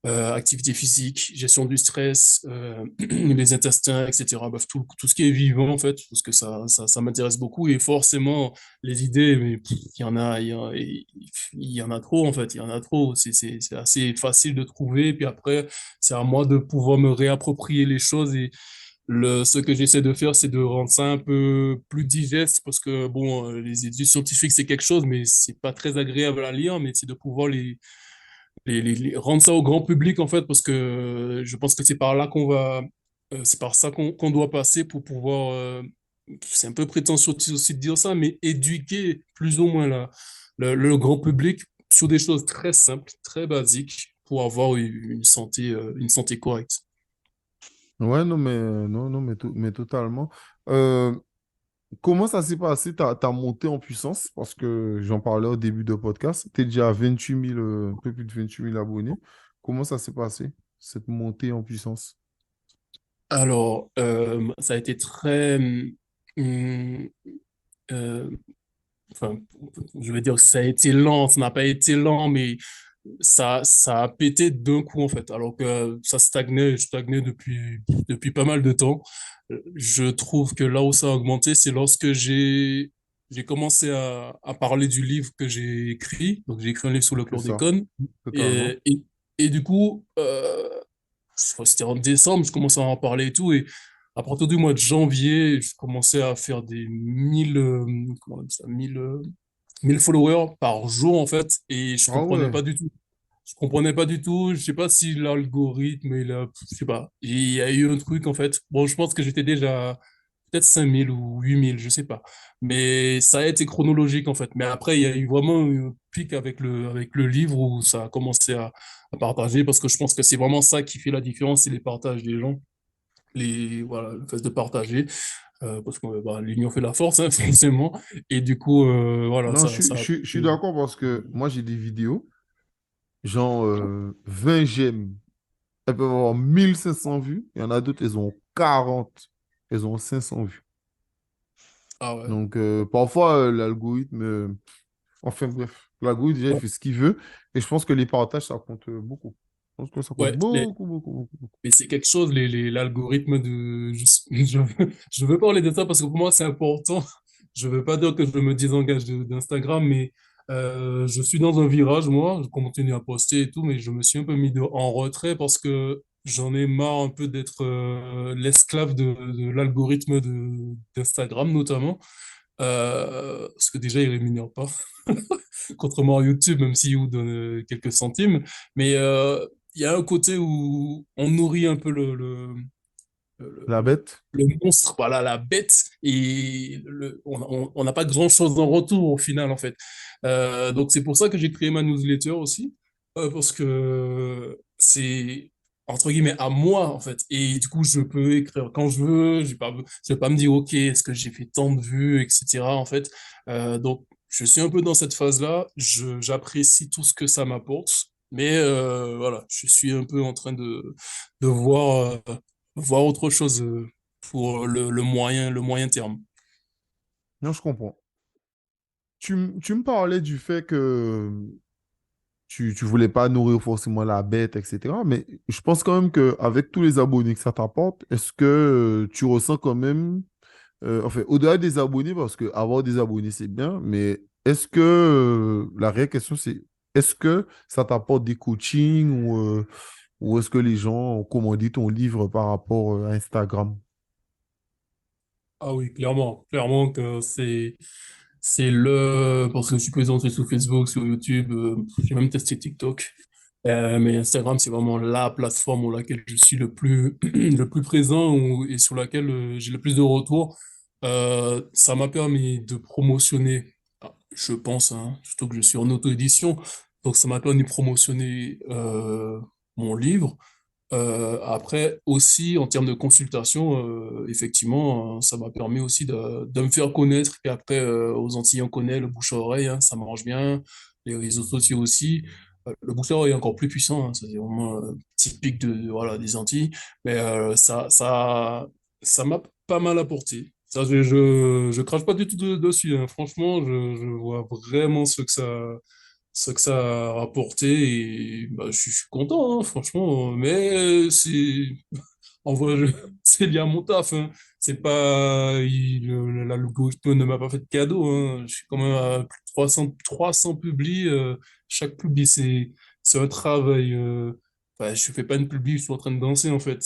S4: activité physique, gestion du stress, les intestins, etc. Bref, tout ce qui est vivant, en fait, parce que ça m'intéresse beaucoup. Et forcément, les idées, mais il y en a trop, en fait. Il y en a trop. C'est assez facile de trouver. Puis après, c'est à moi de pouvoir me réapproprier les choses et ce que j'essaie de faire, c'est de rendre ça un peu plus digeste parce que, bon, les études scientifiques, c'est quelque chose, mais c'est pas très agréable à lire, mais c'est de pouvoir rendre ça au grand public, en fait, parce que je pense que c'est par là c'est par ça qu'on doit passer pour pouvoir, c'est un peu prétentieux aussi de dire ça, mais éduquer plus ou moins le grand public sur des choses très simples, très basiques pour avoir une santé correcte.
S1: Ouais, non, mais, non, non, mais totalement. Euh, Comment ça s'est passé, ta montée en puissance? Parce que j'en parlais au début de podcast. Tu es déjà à 28 000, un peu plus de 28 000 abonnés. Comment ça s'est passé, cette montée en puissance?
S4: Alors, ça a été très, hum, euh, enfin, je vais dire que ça a été lent, ça n'a pas été lent, mais ça a pété d'un coup, en fait, alors que ça stagnait depuis pas mal de temps. Je trouve que là où ça a augmenté, c'est lorsque j'ai commencé à parler du livre que j'ai écrit. Donc, j'ai écrit un livre sur le
S1: C'est ça,
S4: chlordécone.
S1: totalement.
S4: Et, et, et du coup, je crois que c'était en décembre, je commençais à en parler et tout. Et à partir du mois de janvier, je commençais à en parler et tout. Et à partir du mois de janvier, je commençais à faire des 1000, comment on appelle ça, 1000 followers par jour, en fait. Et je
S1: Ah
S4: comprenais
S1: ouais.
S4: pas du tout. Je comprenais pas du tout. Je sais pas si l'algorithme, je sais pas. Il y a eu un truc, en fait. Bon, je pense que j'étais déjà peut-être 5000 ou 8000, je sais pas. Mais ça a été chronologique, en fait. Mais après, il y a eu vraiment un pic avec le livre où ça a commencé à partager parce que je pense que c'est vraiment ça qui fait la différence, c'est les partages des gens. Voilà, le fait de partager, parce que bah, l'union fait la force, hein, forcément. Et du coup, voilà,
S1: Non,
S4: ça a
S1: je suis d'accord parce que moi, j'ai des vidéos, genre 20 j'aime. Elles peuvent avoir 1500 vues. Il y en a d'autres, elles ont 40. Elles ont 500 vues.
S4: Ah ouais.
S1: Donc, parfois, l'algorithme, enfin bref, l'algorithme, déjà, il
S4: Ouais,
S1: fait ce qu'il veut. Et je pense que les partages, ça compte beaucoup. Je pense que ça compte
S4: ouais,
S1: beaucoup, beaucoup, beaucoup, beaucoup.
S4: mais c'est quelque chose, l'algorithme de... je veux parler de ça parce que pour moi, c'est important. Je veux pas dire que je me désengage d'Instagram, mais je suis dans un virage, moi. Je continue à poster et tout, mais je me suis un peu en retrait parce que j'en ai marre un peu d'être l'esclave de l'algorithme d'Instagram, notamment. Parce que déjà, il rémunère pas. Contrairement à YouTube, même s'il vous donne quelques centimes. Mais il y a un côté où on nourrit un peu
S1: La bête,
S4: le monstre, voilà, la bête, et on n'a pas grand-chose en retour au final, en fait. Donc c'est pour ça que j'ai créé ma newsletter aussi, parce que c'est entre guillemets à moi, en fait. Et du coup, je peux écrire quand je veux, je vais pas me dire, OK, est-ce que j'ai fait tant de vues, etc., en fait. Donc, je suis un peu dans cette phase-là, j'apprécie tout ce que ça m'apporte, mais voilà, je suis un peu en train de voir autre chose pour le moyen terme.
S1: non, je comprends. Tu me parlais du fait que tu voulais pas nourrir forcément la bête, etc. Mais je pense quand même qu'avec tous les abonnés que ça t'apporte, est-ce que tu ressens quand même, enfin, au-delà des abonnés, parce que avoir des abonnés, c'est bien, mais est-ce que, la réelle question, c'est, est-ce que ça t'apporte des coachings ou est-ce que les gens ont commandé ton livre par rapport à Instagram?
S4: Ah oui, clairement que c'est le parce que je suis présent sur Facebook, sur YouTube, j'ai même testé TikTok. Mais Instagram, c'est vraiment la plateforme où laquelle je suis le plus présent et sur laquelle j'ai le plus de retours. Ça m'a permis de promotionner, je pense, hein, surtout que je suis en auto-édition, donc ça m'a permis de promotionner mon livre. Après, aussi, en termes de consultation, effectivement, ça m'a permis aussi de me faire connaître. Et après, aux Antilles, on connaît le bouche à oreille, hein, ça marche bien. Les réseaux sociaux aussi. Le bouche à oreille est encore plus puissant, hein, ça c'est vraiment typique voilà, des Antilles. Mais ça m'a pas mal apporté. Ça, je crache pas du tout dessus, hein. Franchement, je vois vraiment ce que ça a rapporté et bah, je suis content, hein, franchement. Mais en vrai, c'est lié à mon taf, hein. C'est pas, l'algorithme ne m'a pas fait de cadeau, hein. Je suis quand même à plus de 300 publis. Chaque publi, c'est un travail. Enfin, je fais pas une publi, je suis en train de danser, en fait.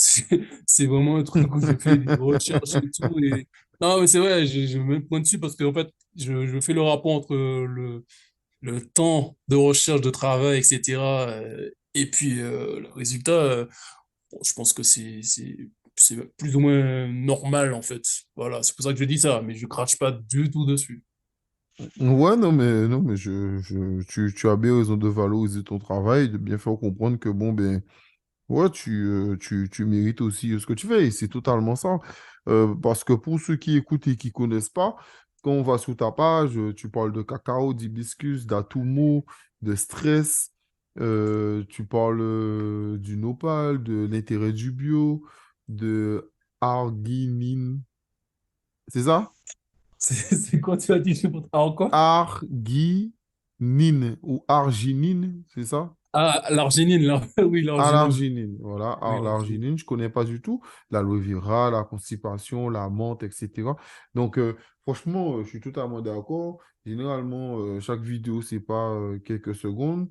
S4: C'est vraiment un truc où je fais des recherches et tout. Et... Non, mais c'est vrai, je me mets point dessus parce qu'en fait, je fais le rapport entre le temps de recherche, de travail, etc. Et puis le résultat, bon, je pense que c'est plus ou moins normal en fait. Voilà, c'est pour ça que je dis ça, mais je crache pas du tout dessus.
S1: Ouais, non, mais tu as bien raison de valoriser ton travail, de bien faire comprendre que, bon, ben, ouais, tu mérites aussi ce que tu fais, et c'est totalement ça. Parce que pour ceux qui écoutent et qui connaissent pas, quand on va sur ta page, tu parles de cacao, d'hibiscus, d'atoumou, de stress, tu parles du nopal, de l'intérêt du bio, de arginine. C'est ça?
S4: C'est quoi tu as dit encore?
S1: Arginine ou arginine, c'est ça?
S4: Ah, l'arginine, là. Oui, l'arginine.
S1: L'arginine, voilà.
S4: Oui,
S1: Alors,
S4: l'arginine.
S1: l'arginine, je ne connais pas du tout. L'aloe vera, la constipation, la menthe, etc. Donc, franchement, je suis totalement d'accord. Généralement, chaque vidéo, c'est pas quelques secondes.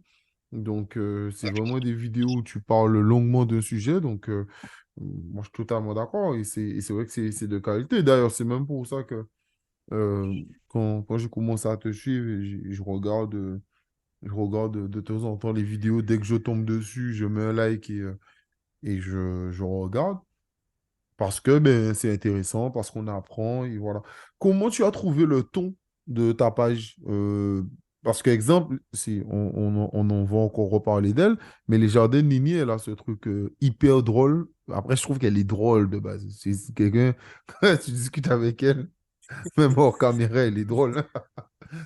S1: Donc, c'est vraiment des vidéos où tu parles longuement d'un sujet. Donc, moi, je suis totalement d'accord. Et c'est vrai que c'est de qualité. D'ailleurs, c'est même pour ça que quand j'ai commencé à te suivre, je regarde de temps en temps les vidéos. Dès que je tombe dessus, je mets un like et je regarde. Parce que ben, c'est intéressant, parce qu'on apprend, et voilà. Comment tu as trouvé le ton de ta page? Parce qu'exemple, si on en va encore reparler d'elle, mais les jardins de Nini, elle a ce truc hyper drôle. Après, je trouve qu'elle est drôle de base. C'est quelqu'un, quand tu discutes avec elle, même hors caméra, elle est drôle.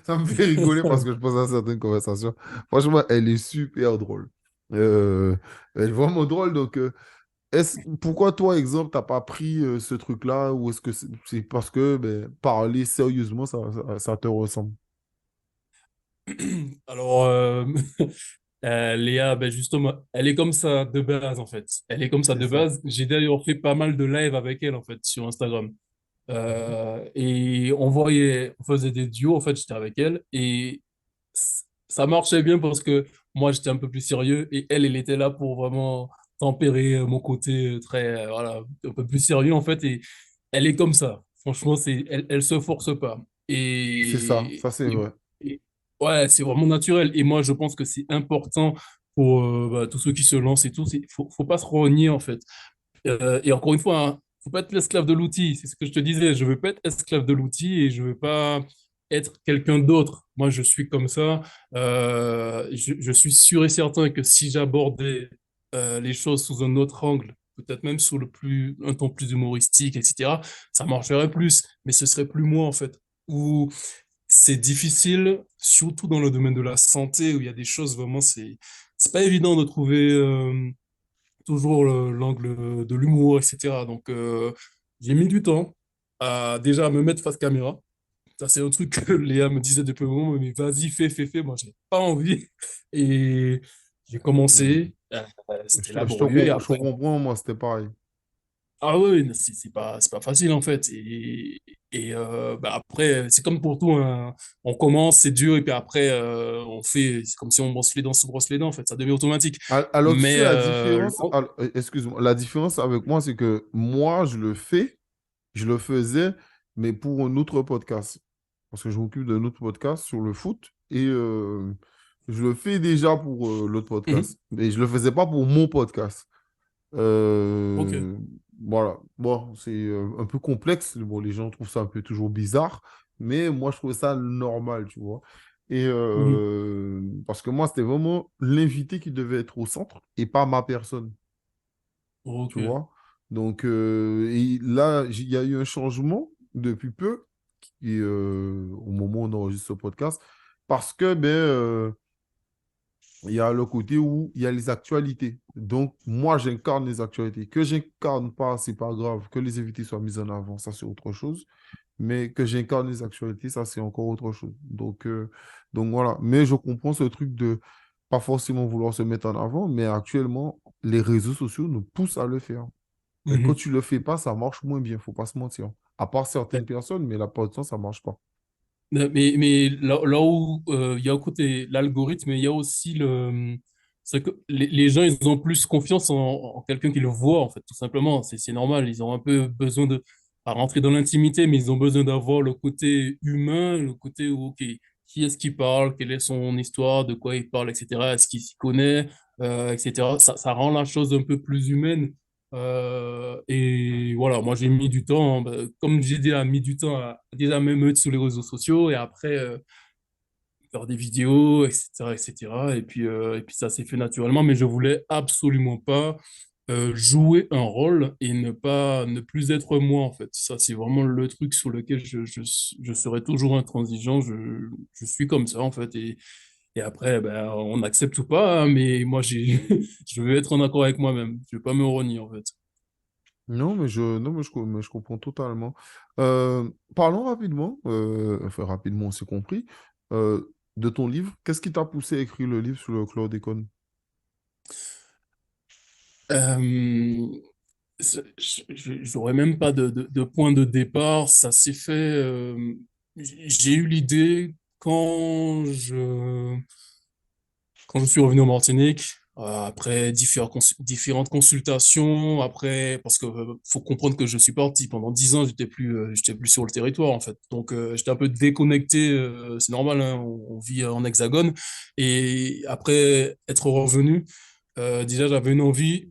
S1: Ça me fait rigoler parce que je pense à certaines conversations. Franchement, elle est super drôle. Elle est vraiment drôle, donc pourquoi toi, exemple, t'as pas pris ce truc-là ou est-ce que c'est parce que ben, parler sérieusement, ça te ressemble?
S4: Alors, Léa, ben justement, elle est comme ça de base, en fait. Elle est comme ça
S1: C'est
S4: de
S1: ça.
S4: base. J'ai d'ailleurs fait pas mal de lives avec elle, en fait, sur Instagram.
S1: Mhm.
S4: Et on faisait des duos, en fait, j'étais avec elle. Et ça marchait bien parce que moi, j'étais un peu plus sérieux et elle était là pour vraiment tempérer mon côté très, voilà, un peu plus sérieux, en fait. Et elle est comme ça. Franchement, elle se force pas.
S1: C'est ça c'est vrai.
S4: Et ouais, c'est vraiment naturel. Et moi, je pense que c'est important pour bah, tous ceux qui se lancent et tout. Faut pas se renier, en fait. Et encore une fois, hein, faut pas être l'esclave de l'outil. C'est ce que je te disais. Je veux pas être esclave de l'outil et je veux pas être quelqu'un d'autre. Moi, je suis comme ça. Je suis sûr et certain que si j'abordais les choses sous un autre angle, peut-être même sous un ton plus humoristique, etc., ça marcherait plus. Mais ce serait plus moi, en fait. Ou c'est difficile, surtout dans le domaine de la santé, où il y a des choses vraiment, c'est pas évident de trouver. Toujours l'angle de l'humour, etc. Donc, j'ai mis du temps à déjà me mettre face caméra. Ça, c'est un truc que Léa me disait depuis un moment, mais vas-y, fais. Moi, j'ai pas envie. Et j'ai
S1: Mm.
S4: commencé, c'était laborieux. Et
S1: Je te
S4: après,
S1: comprends, moi, c'était pareil.
S4: ah oui, oui, c'est pas facile, en fait. Bah, après, c'est comme pour tout, hein. On commence, c'est dur, et puis après, on fait, c'est comme si on se brosse les dents, en fait. Ça devient automatique.
S1: Alors, tu
S4: Mais,
S1: sais, la différence, excuse-moi, la différence avec moi, c'est que moi, je le faisais, mais pour un autre podcast. Parce que je m'occupe d'un autre podcast sur le foot et je le fais déjà pour l'autre
S4: mhm,
S1: podcast. Mais je le faisais pas pour mon podcast.
S4: ok.
S1: Euh, voilà. Bon, c'est un peu complexe. Bon, les gens trouvent ça un peu toujours bizarre, mais moi, je trouvais ça normal, tu vois. Et
S4: Mhm.
S1: parce que moi, c'était vraiment l'invité qui devait être au centre et pas ma personne,
S4: Ok.
S1: tu vois. Donc, et là, il y a eu un changement depuis peu, au moment où on enregistre ce podcast, parce que ben, il y a le côté où il y a les actualités. Donc, moi, j'incarne les actualités. Que j'incarne pas, c'est pas grave. Que les invités soient mis en avant, ça, c'est autre chose. Mais que j'incarne les actualités, ça, c'est encore autre chose. Donc voilà. Mais je comprends ce truc de pas forcément vouloir se mettre en avant, mais actuellement, les réseaux sociaux nous poussent à le faire. Et quand
S4: Mhm.
S1: tu le fais pas, ça marche moins bien, faut pas se mentir. À part
S4: Mais,
S1: certaines personnes, mais la plupart du temps, ça marche pas.
S4: mais là où il y a un côté l'algorithme, mais il y a aussi c'est que les gens, ils ont plus confiance en quelqu'un qui le voit, en fait, tout simplement. C'est normal. Ils ont un peu besoin de, pas rentrer dans l'intimité, mais ils ont besoin d'avoir le côté humain, le côté où, OK, qui est-ce qui parle, quelle est son histoire, de quoi il parle, etc. Est-ce qu'il s'y connaît, etc. Ça rend la chose un peu plus humaine. Et voilà, moi j'ai mis du temps, hein, bah, comme j'ai déjà mis du temps à déjà me mettre sur les réseaux sociaux et après faire des vidéos, etc., etc. Et puis ça s'est fait naturellement, mais je voulais absolument pas jouer un rôle et ne plus être moi en fait. Ça, c'est vraiment le truc sur lequel je serai toujours intransigeant. Je suis comme ça en fait. Et après, ben, on accepte ou pas, hein, mais moi je veux être en accord avec moi-même. Je veux pas me renier en fait.
S1: Non, mais je comprends totalement. Parlons rapidement, enfin rapidement, on s'est compris, de ton livre. Qu'est-ce qui t'a poussé à écrire le livre sur le chlordécone?
S4: Euh, j'aurais même pas de point de départ. Ça s'est fait. J'ai eu l'idée quand je suis revenu en Martinique, après différentes consultations, après, parce que faut comprendre que je suis parti pendant 10 ans, j'étais plus sur le territoire en fait. Donc j'étais un peu déconnecté. C'est normal, hein, on vit en Hexagone. Et après être revenu, déjà j'avais une envie.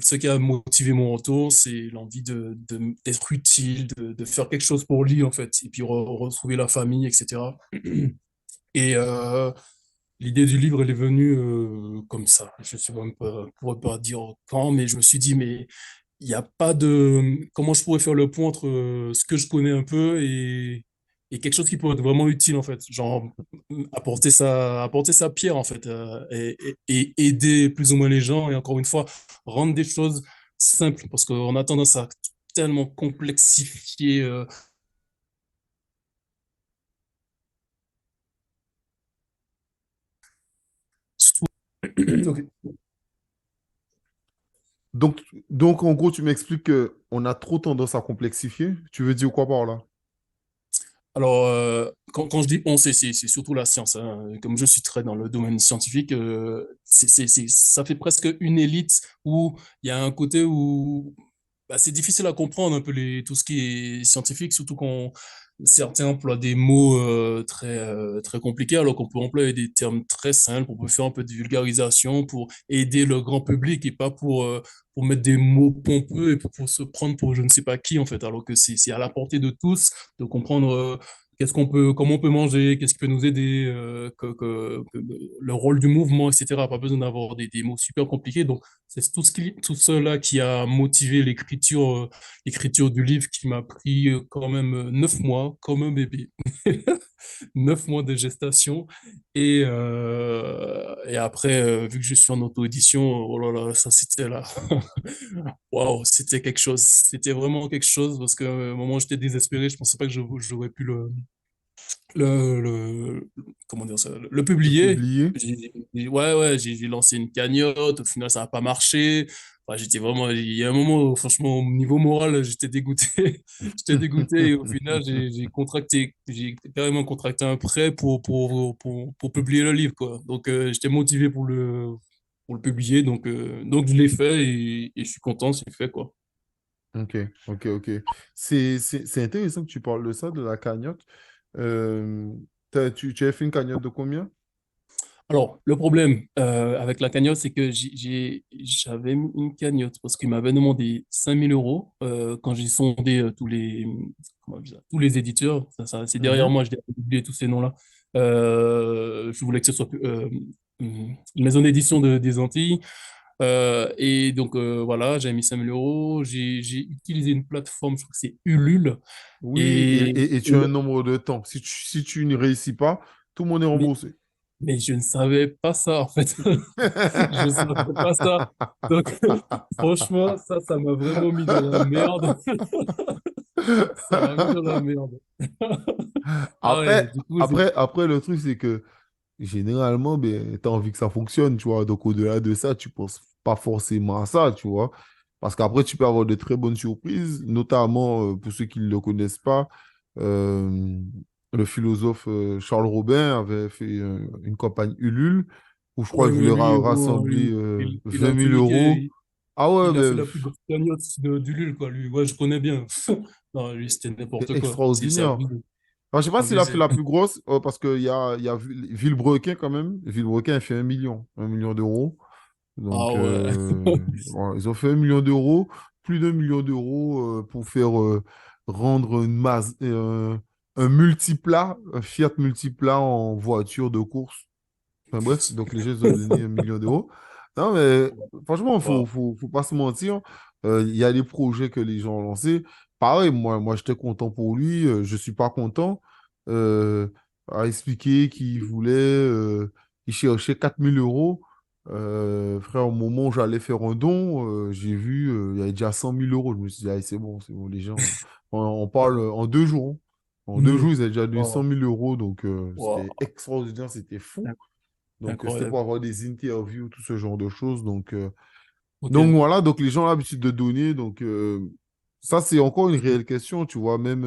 S4: Ce qui a motivé mon retour, c'est l'envie d'être utile, de faire quelque chose pour lui en fait, et puis retrouver la famille, etc. Et l'idée du livre, elle est venue comme ça. Je sais même pas, pourrais pas dire quand, mais je me suis dit, mais il n'y a pas de... Comment je pourrais faire le point entre ce que je connais un peu et quelque chose qui pourrait être vraiment utile, en fait. Genre, apporter sa pierre, en fait, et aider plus ou moins les gens. Et encore une fois, rendre des choses simples, parce qu'on a tendance à tellement complexifier. Surtout- Ok.
S1: Donc, en gros, tu m'expliques qu'on a trop tendance à complexifier. Tu veux dire quoi par là?
S4: Alors, quand je dis on, c'est surtout la science, hein. Comme je suis très dans le domaine scientifique, ça fait presque une élite où il y a un côté où bah, c'est difficile à comprendre un peu tout ce qui est scientifique, surtout quand certains emploient des mots très compliqués, alors qu'on peut employer des termes très simples, on peut faire un peu de vulgarisation pour aider le grand public et pas pour mettre des mots pompeux et pour se prendre pour je ne sais pas qui, en fait, alors que c'est à la portée de tous de comprendre comment on peut manger, qu'est-ce qui peut nous aider, le rôle du mouvement, etc. Pas besoin d'avoir des mots super compliqués. Donc, c'est tout cela qui a motivé l'écriture du livre qui m'a pris quand même 9 mois, comme un bébé. 9 mois de gestation. Et après, vu que je suis en auto-édition, oh là là, ça c'était là. Waouh, c'était quelque chose. C'était vraiment quelque chose parce qu'à un moment, j'étais désespéré. Je pensais pas que j'aurais pu comment dire ça, le
S1: Le
S4: publier.
S1: publier?
S4: Ouais, j'ai lancé une cagnotte. Au final, ça n'a pas marché. Enfin, j'étais vraiment, il y a un moment, où, franchement, au niveau moral, j'étais dégoûté. J'étais dégoûté et au final, j'ai carrément contracté un prêt pour publier le livre, quoi. Donc, j'étais motivé pour le publier. Donc je l'ai fait et je suis content, c'est fait, quoi.
S1: Ok, ok. C'est intéressant que tu parles de ça, de la cagnotte. Euh, tu as fait une cagnotte de combien?
S4: Alors, le problème avec la cagnotte, c'est que j'avais mis une cagnotte parce qu'il m'avait demandé 5 000 € quand j'ai sondé comment on dit ça, tous les éditeurs. C'est derrière
S1: Mhm.
S4: moi, je l'ai oublié tous ces noms-là. Je voulais que ce soit une maison d'édition des Antilles. Et donc, voilà, j'avais mis 5 000 €. J'ai utilisé une plateforme, je crois que c'est Ulule.
S1: Oui,
S4: Et,
S1: et tu as un nombre de temps. Si tu ne réussis pas, tout le monde est
S4: mais,
S1: remboursé.
S4: mais je ne savais pas ça, en fait. Je savais pas ça. Donc, franchement, ça m'a vraiment mis dans la merde. Ça m'a mis dans la merde. Ah ouais,
S1: Après,
S4: du coup,
S1: après, le truc, c'est que généralement, ben, tu as envie que ça fonctionne, tu vois. Donc, au-delà de ça, tu penses pas forcément à ça, tu vois. Parce qu'après, tu peux avoir de très bonnes surprises, notamment pour ceux qui ne le connaissent pas. euh, le philosophe Charles Robin avait fait une campagne Ulule où je crois
S4: ouais,
S1: qu'il
S4: mais
S1: voulait
S4: lui,
S1: rassembler
S4: il
S1: 20
S4: a
S1: 000
S4: divulgué,
S1: euros. Ah ouais,
S4: il a fait
S1: ben,
S4: la plus grosse cagnotte du LUL, quoi, lui. Ouais, je connais bien. Non, lui, c'était
S1: c'est
S4: n'importe quoi. C'est
S1: extraordinaire.
S4: abusé.
S1: Enfin, je sais pas s'il a fait
S4: Abusé.
S1: la plus grosse, parce qu'il y a Villebrequin quand même. Villebrequin a fait 1 million d'euros.
S4: Ah
S1: Donc,
S4: ouais.
S1: voilà, ils ont fait 1 million d'euros, plus d'1 million d'euros pour faire rendre un multiplat, un Fiat multiplat en voiture de course. Enfin bref, donc les gens ils ont donné 1 million d'euros. Non, mais franchement,
S4: Wow.
S1: faut pas se mentir. Il y a des projets que les gens ont lancés. Pareil, moi j'étais content pour lui. Je suis pas content. Euh, à expliquer qu'il voulait, il cherchait 4 000 euros. Frère, au moment où j'allais faire un don, j'ai vu, il y avait déjà 100 000 euros. Je me suis dit, ah, c'est bon, les gens. On parle
S4: Wow.
S1: en 2 jours, hein. En 2 jours, ils avaient déjà donné 100
S4: Wow.
S1: 000 euros. Donc,
S4: Wow.
S1: c'était extraordinaire, c'était fou. Donc, c'était pour
S4: Incroyable.
S1: avoir des interviews, tout ce genre de choses. Donc
S4: Ok.
S1: voilà, donc les gens ont l'habitude de donner. Donc, ça, c'est encore une réelle question, tu vois. Même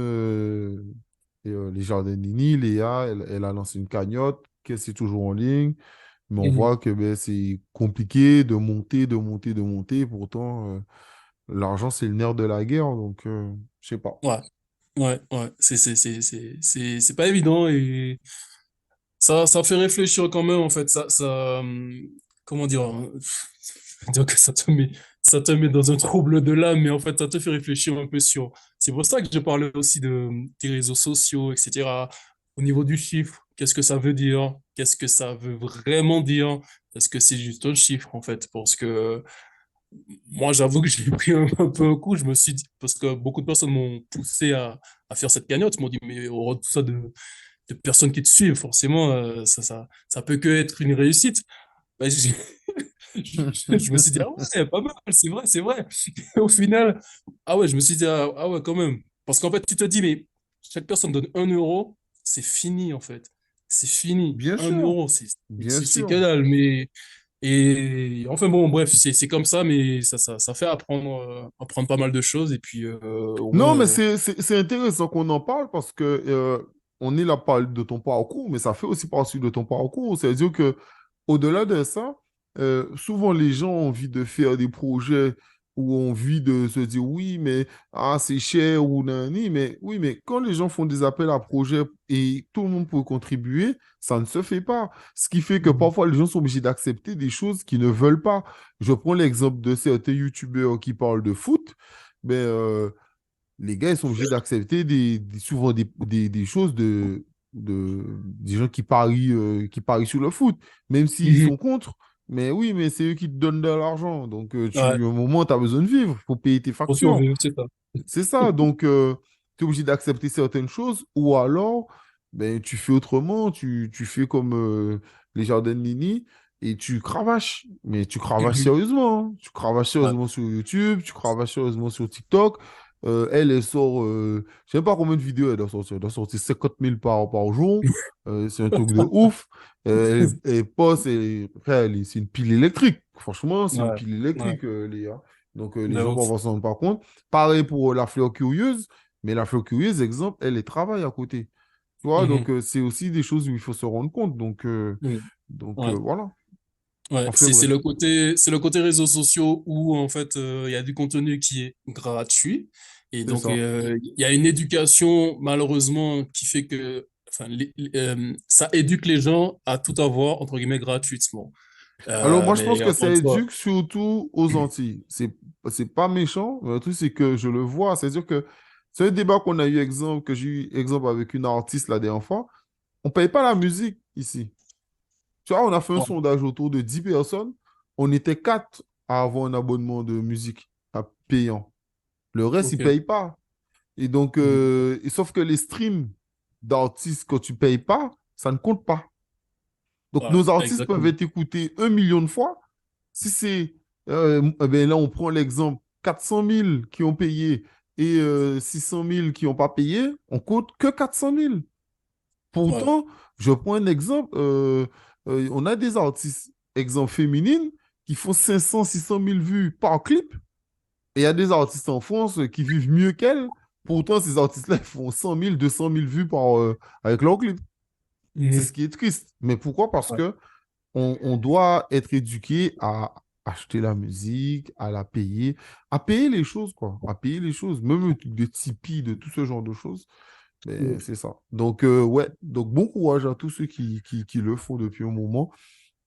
S1: les Jardins Nini, Léa, elle a lancé une cagnotte, qui c'est toujours en ligne. Mais on
S4: Mhm.
S1: voit que ben, c'est compliqué de monter, de monter, de monter. Pourtant, l'argent, c'est le nerf de la guerre. Donc, je sais pas.
S4: Ouais, ouais. C'est pas évident et ça fait réfléchir quand même, en fait. Comment dire, je veux dire que ça te met dans un trouble de l'âme, mais en fait, ça te fait réfléchir un peu sur. C'est pour ça que je parlais aussi des réseaux sociaux, etc. Au niveau du chiffre, qu'est-ce que ça veut dire? Qu'est-ce que ça veut vraiment dire? Est-ce que c'est juste un chiffre, en fait? Parce que moi, j'avoue que j'ai pris un peu un coup. Je me suis dit, parce que beaucoup de personnes m'ont poussé à faire cette cagnotte. Ils m'ont dit, mais au tout ça de personnes qui te suivent, forcément, ça peut que être une réussite. Bah, je me suis dit, ah ouais, pas mal, c'est vrai, c'est vrai. Et au final, ah ouais, je me suis dit, ah ouais, quand même. Parce qu'en fait, tu te dis, mais chaque personne donne 1 euro, c'est fini, en fait. C'est fini.
S1: Bien
S4: Un
S1: sûr,
S4: euro,
S1: bien
S4: c'est que
S1: sûr.
S4: dalle. Mais, et enfin bon, bref, c'est comme ça, mais ça fait apprendre pas mal de choses. Et puis, au moins,
S1: Non, mais c'est intéressant qu'on en parle parce que on est là parler de ton parcours, mais ça fait aussi partie de ton parcours. C'est-à-dire que au-delà de ça, souvent les gens ont envie de faire des projets ou ont envie de se dire oui, mais ah, c'est cher ou nani, mais oui, mais quand les gens font des appels à projets et tout le monde peut contribuer, ça ne se fait pas. Ce qui fait que
S4: Mhm.
S1: parfois les gens sont obligés d'accepter des choses qu'ils ne veulent pas. Je prends l'exemple de certains youtubeurs qui parlent de foot. Ben, les gars, ils sont obligés d'accepter souvent des choses des gens qui parient sur le foot, même s'ils
S4: Mhm.
S1: sont contre. Mais oui, mais c'est eux qui te donnent de l'argent. Donc,
S4: Ouais,
S1: à un moment, tu as besoin de vivre. Il faut payer tes
S4: pour
S1: factures.
S4: survivre, c'est ça.
S1: C'est ça. Donc, tu es obligé d'accepter certaines choses ou alors, ben, tu fais autrement. Tu fais comme les jardins de Nini et tu cravaches. Mais tu cravaches
S4: Mhm.
S1: sérieusement, hein. Tu cravaches
S4: Ouais.
S1: sérieusement sur YouTube, tu cravaches sérieusement sur TikTok. Elle sort, je sais pas combien de vidéos elle doit sortir. Elle doit sortir 50 000 par jour. C'est un truc de ouf. Elle poste, frère, c'est une pile électrique. Franchement, c'est une
S4: Ouais,
S1: pile
S4: ouais,
S1: électrique, les gars. Donc, les
S4: de
S1: gens
S4: ouf.
S1: vont s'en rendre pas compte. Pareil pour la fleur curieuse, mais la fleur curieuse, exemple, elle, travaille à côté. Tu vois, donc
S4: Mhm.
S1: c'est aussi des choses où il faut se rendre compte. Donc,
S4: Mhm. Ouais,
S1: voilà.
S4: ouais.
S1: Enfin bref.
S4: C'est le côté réseaux sociaux où en fait il y a du contenu qui est gratuit et
S1: C'est
S4: donc
S1: ça.
S4: il y a une éducation malheureusement qui fait que enfin ça éduque les gens à tout avoir entre guillemets gratuitement.
S1: Alors, moi, je pense
S4: Mais
S1: que
S4: encore
S1: ça
S4: une fois,
S1: éduque surtout aux Antilles. C'est pas méchant, mais le truc, c'est que je le vois. C'est-à-dire que c'est un débat qu'on a eu, exemple, que j'ai eu, exemple, avec une artiste la dernière fois. On paye pas la musique ici. Tu vois, on a fait un
S4: ouais,
S1: sondage autour de 10 personnes. On était 4 à avoir un abonnement de musique à payant. Le reste, ils ne
S4: ok.
S1: payent pas. Et donc,
S4: Mhm.
S1: sauf que les streams d'artistes, quand tu ne payes pas, ça ne compte pas. Donc,
S4: Ouais,
S1: nos artistes peuvent
S4: exactement.
S1: être écoutés 1 million de fois. Si c'est, ben là, on prend l'exemple 400 000 qui ont payé et 600 000 qui n'ont pas payé, on compte que 400 000.
S4: Ouais,
S1: Pourtant, je prends un exemple, on a des artistes, exemple féminines, qui font 500, 600 000 vues par clip. Et il y a des artistes en France qui vivent mieux qu'elles. Pourtant, ces artistes-là, ils font 100 000, 200 000 vues avec leur clip. C'est ce
S4: mhm.
S1: qui est triste. Mais pourquoi? Parce
S4: Ouais,
S1: que on doit être éduqué à acheter la musique, à payer les choses, quoi. À payer les choses. Même le truc de Tipeee, de tout ce genre de choses. Mais
S4: mhm.
S1: c'est ça. Donc, ouais. Donc, bon courage à tous ceux qui le font depuis un moment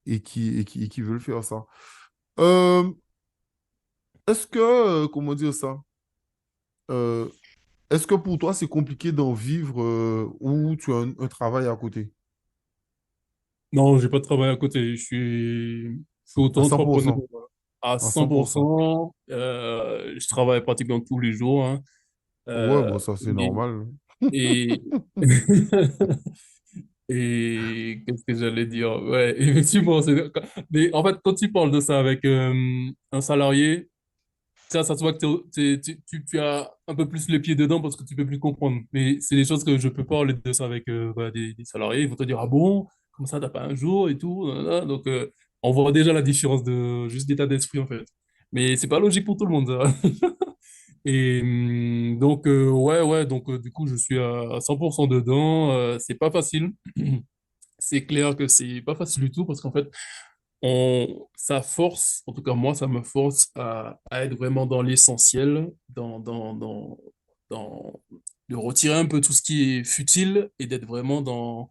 S1: et qui veulent faire ça. Euh, est-ce que, comment dire ça? Euh, Est-ce que pour toi, c'est compliqué d'en vivre ou tu as un travail à côté?
S4: Non, j'ai pas de travail à côté. Je suis
S1: À cent pour
S4: auto-entrepreneur
S1: cent
S4: à
S1: À
S4: cent
S1: cent pour
S4: pour
S1: cent
S4: cent. Je travaille pratiquement tous les jours, hein.
S1: Ouais,
S4: Euh,
S1: bon, ça, c'est
S4: et,
S1: normal.
S4: et, et qu'est-ce que j'allais dire? Ouais, effectivement. Mais en fait, quand tu parles de ça avec un salarié, ça se voit que tu as un peu plus les pieds dedans parce que tu peux plus comprendre. Mais c'est des choses que je peux parler de ça avec voilà, des salariés. Ils vont te dire, ah bon, comme ça, t'as pas un jour et tout. Nanana. Donc, on voit déjà la différence de juste d'état d'esprit, en fait. Mais c'est pas logique pour tout le monde, ça. Et donc, ouais, ouais. Donc, du coup, je suis à 100% dedans. C'est pas facile. c'est clair que c'est pas facile du tout parce qu'en fait, ça force, en tout cas moi, ça me force à être vraiment dans l'essentiel, de retirer un peu tout ce qui est futile et d'être vraiment dans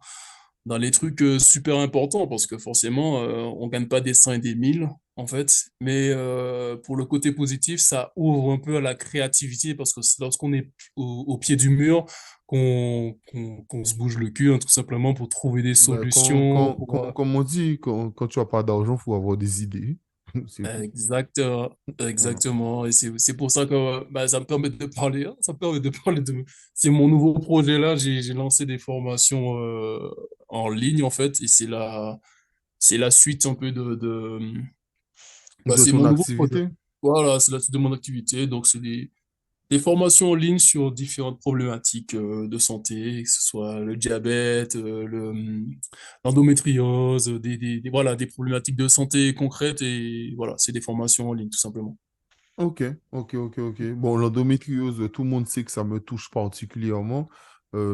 S4: les trucs super importants parce que forcément, on gagne pas des 100 et des 1000 en fait, mais pour le côté positif, ça ouvre un peu à la créativité parce que c'est lorsqu'on est au pied du mur qu'on se bouge le cul, hein, tout simplement pour trouver des
S1: Ben,
S4: solutions, pour,
S1: comme on dit, quand tu n'as pas d'argent, il faut avoir des idées. C'est tout. Ouais.
S4: Exactement. Et c'est pour ça que bah, ça me permet de parler, hein, ça me permet de parler de... C'est mon nouveau projet là, j'ai lancé des formations en ligne en fait, et c'est la suite un peu bah,
S1: De
S4: c'est
S1: ton
S4: mon nouveau projet.
S1: activité.
S4: Voilà, c'est la suite de mon activité. Donc, c'est des formations en ligne sur différentes problématiques de santé, que ce soit le diabète, l'endométriose, voilà, des problématiques de santé concrètes. Et voilà, c'est des formations en ligne, tout simplement.
S1: Ok, ok. Bon, l'endométriose, tout le monde sait que ça me touche particulièrement.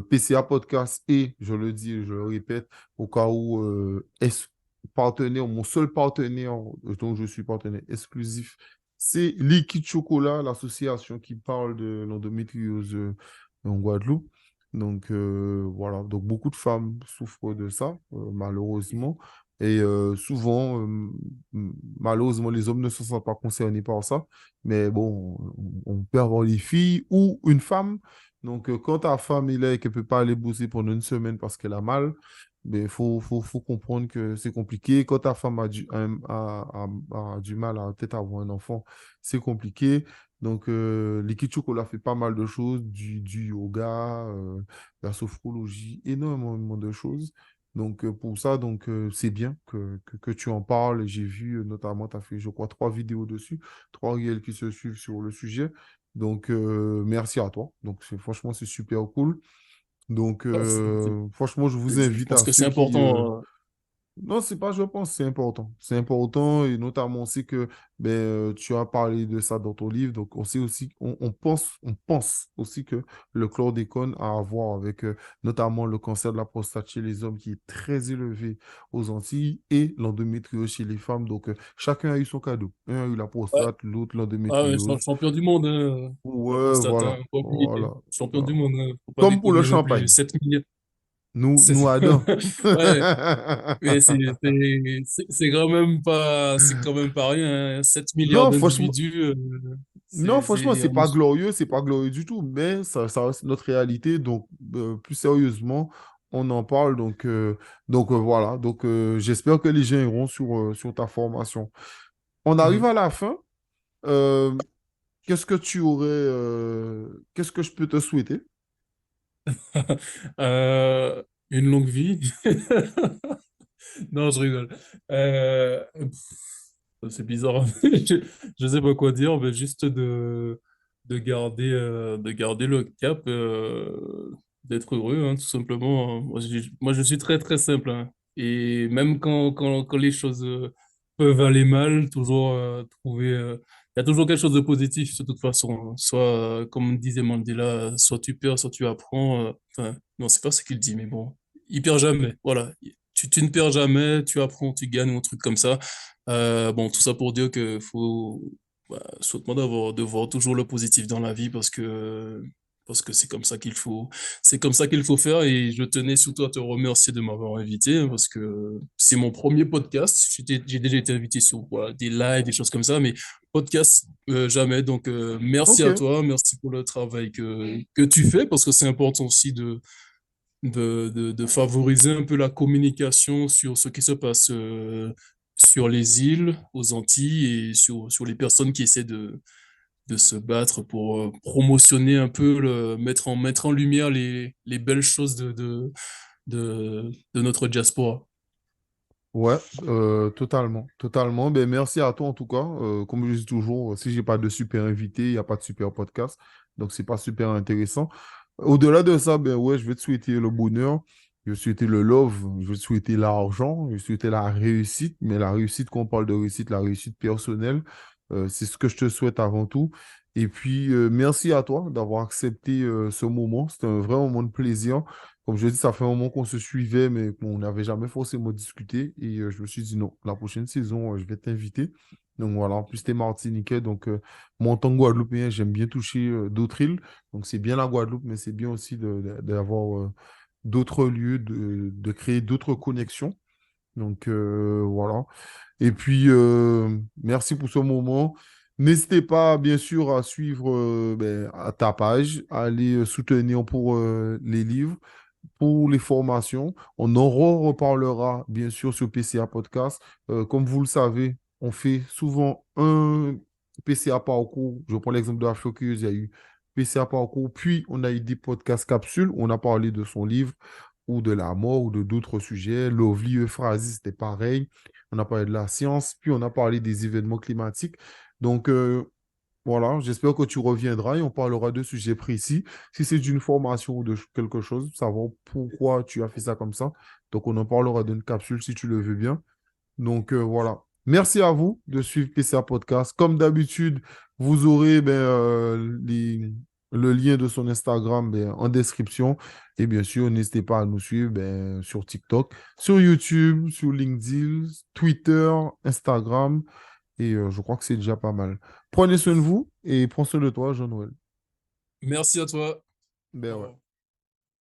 S1: PCA Podcast et, je le dis et je le répète, au cas où partenaire, mon seul partenaire dont je suis partenaire exclusif, c'est Liquid Chocolat, l'association qui parle de l'endométriose en Guadeloupe. Donc voilà, donc beaucoup de femmes souffrent de ça, malheureusement. Et souvent, malheureusement, les hommes ne se sentent pas concernés par ça. Mais bon, on peut avoir les filles ou une femme. Donc, quand ta femme est là et qu'elle ne peut pas aller bosser pendant une semaine parce qu'elle a mal, ben, faut comprendre que c'est compliqué. Quand ta femme a du mal à peut-être avoir un enfant, c'est compliqué. Donc, Liquid Chocolat fait pas mal de choses, du yoga, la sophrologie, énormément de choses. Donc, pour ça, donc, c'est bien que tu en parles. J'ai vu, notamment, tu as fait, je crois, 3 vidéos dessus, 3 réels qui se suivent sur le sujet. Donc, merci à toi. Donc, franchement, c'est super cool. Donc,
S4: Voilà,
S1: franchement, je vous
S4: je
S1: invite
S4: pense
S1: à
S4: que
S1: ceux
S4: c'est
S1: qui,
S4: important.
S1: non, c'est pas, je pense, c'est important. C'est important et notamment aussi que ben, tu as parlé de ça dans ton livre. Donc, on sait aussi, on pense aussi que le chlordécone a à voir avec notamment le cancer de la prostate chez les hommes qui est très élevé aux Antilles et l'endométriose chez les femmes. Donc, chacun a eu son cadeau. Un a eu la
S4: Ouais.
S1: prostate, l'autre
S4: Ah ouais,
S1: l'endométriose.
S4: champion du monde, la
S1: Ouais,
S4: prostate,
S1: voilà.
S4: hein, faut pas oublier.
S1: Voilà.
S4: Champion
S1: Voilà.
S4: du monde, faut pas
S1: Comme pour le
S4: déconner non plus. J'ai
S1: champagne.
S4: 7 millions.
S1: Nous, Adam.
S4: Ouais, mais c'est quand même pas, c'est quand même pas rien, hein. 7 milliards
S1: Non, franchement,
S4: d'individus,
S1: Non, franchement,
S4: c'est,
S1: c'est pas glorieux du tout, mais ça reste notre réalité. Donc, plus sérieusement, on en parle. Donc voilà. Donc, j'espère que les gens iront sur ta formation. On arrive
S4: Mhm.
S1: à la fin. Euh, qu'est-ce que je peux te souhaiter?
S4: Une longue vie. Non, je rigole. C'est bizarre. Je sais pas quoi dire, mais juste de garder le cap, d'être heureux, hein, tout simplement, hein. Moi, je suis très, très simple, hein. Et même quand les choses peuvent aller mal, toujours trouver. Il y a toujours quelque chose de positif, de toute façon, hein. Soit, comme disait Mandela, soit tu perds, soit tu apprends. Enfin, non, c'est pas ce qu'il dit, mais bon, il perd jamais. Voilà. Tu ne perds jamais, tu apprends, tu gagnes, ou un truc comme ça. Bon, tout ça pour dire que faut, bah, souhaite-moi de voir toujours le positif dans la vie parce que c'est comme ça qu'il faut faire et je tenais surtout à te remercier de m'avoir invité hein, parce que c'est mon premier podcast. J'ai déjà été invité sur voilà, des lives, des choses comme ça, mais podcast, jamais. Donc, merci
S1: Ok.
S4: à toi, merci pour le travail que tu fais parce que c'est important aussi de favoriser un peu la communication sur ce qui se passe sur les îles, aux Antilles et sur les personnes qui essaient de se battre pour promotionner un peu, mettre en lumière les belles choses de notre diaspora.
S1: Ouais, totalement, totalement. Ben, merci à toi en tout cas. Comme je dis toujours, si j'ai pas de super invité, il n'y a pas de super podcast. Donc, c'est pas super intéressant. Au-delà de ça, ben ouais, je vais te souhaiter le bonheur, je vais te souhaiter le love, je vais te souhaiter l'argent, je vais te souhaiter la réussite. Mais la réussite, quand on parle de réussite, la réussite personnelle, c'est ce que je te souhaite avant tout. Et puis, merci à toi d'avoir accepté ce moment. C'était un vrai moment de plaisir. Comme je dis, ça fait un moment qu'on se suivait, mais qu'on n'avait jamais forcément discuté. Et je me suis dit, non, la prochaine saison, je vais t'inviter. Donc voilà, en plus, t'es Martiniquais. Donc, moi, en tant que Guadeloupéen, j'aime bien toucher d'autres îles. Donc, c'est bien la Guadeloupe, mais c'est bien aussi d'avoir d'autres lieux, de créer d'autres connexions. Donc, voilà. Et puis, merci pour ce moment. N'hésitez pas, bien sûr, à suivre à ta page, à aller soutenir pour les livres, pour les formations. On en reparlera, bien sûr, sur PCA Podcast. Comme vous le savez, on fait souvent un PCA parcours. Je prends l'exemple de Afrocuse, il y a eu PCA parcours, puis on a eu des podcasts capsules. On a parlé de son livre ou de la mort ou de d'autres sujets. Lovely Euphrasie, c'était pareil. On a parlé de la science, puis on a parlé des événements climatiques. Donc, voilà, j'espère que tu reviendras et on parlera de sujets précis. Si c'est d'une formation ou de quelque chose, savoir pourquoi tu as fait ça comme ça. Donc, on en parlera d'une capsule si tu le veux bien. Donc, voilà. Merci à vous de suivre PCA Podcast. Comme d'habitude, vous aurez le lien de son Instagram en description. Et bien sûr, n'hésitez pas à nous suivre sur TikTok, sur YouTube, sur LinkedIn, Twitter, Instagram. Et je crois que c'est déjà pas mal. Prenez soin de vous et prends soin de toi, Jean-Noël.
S4: Merci à toi.
S1: Ben
S4: Au
S1: ouais.
S4: revoir.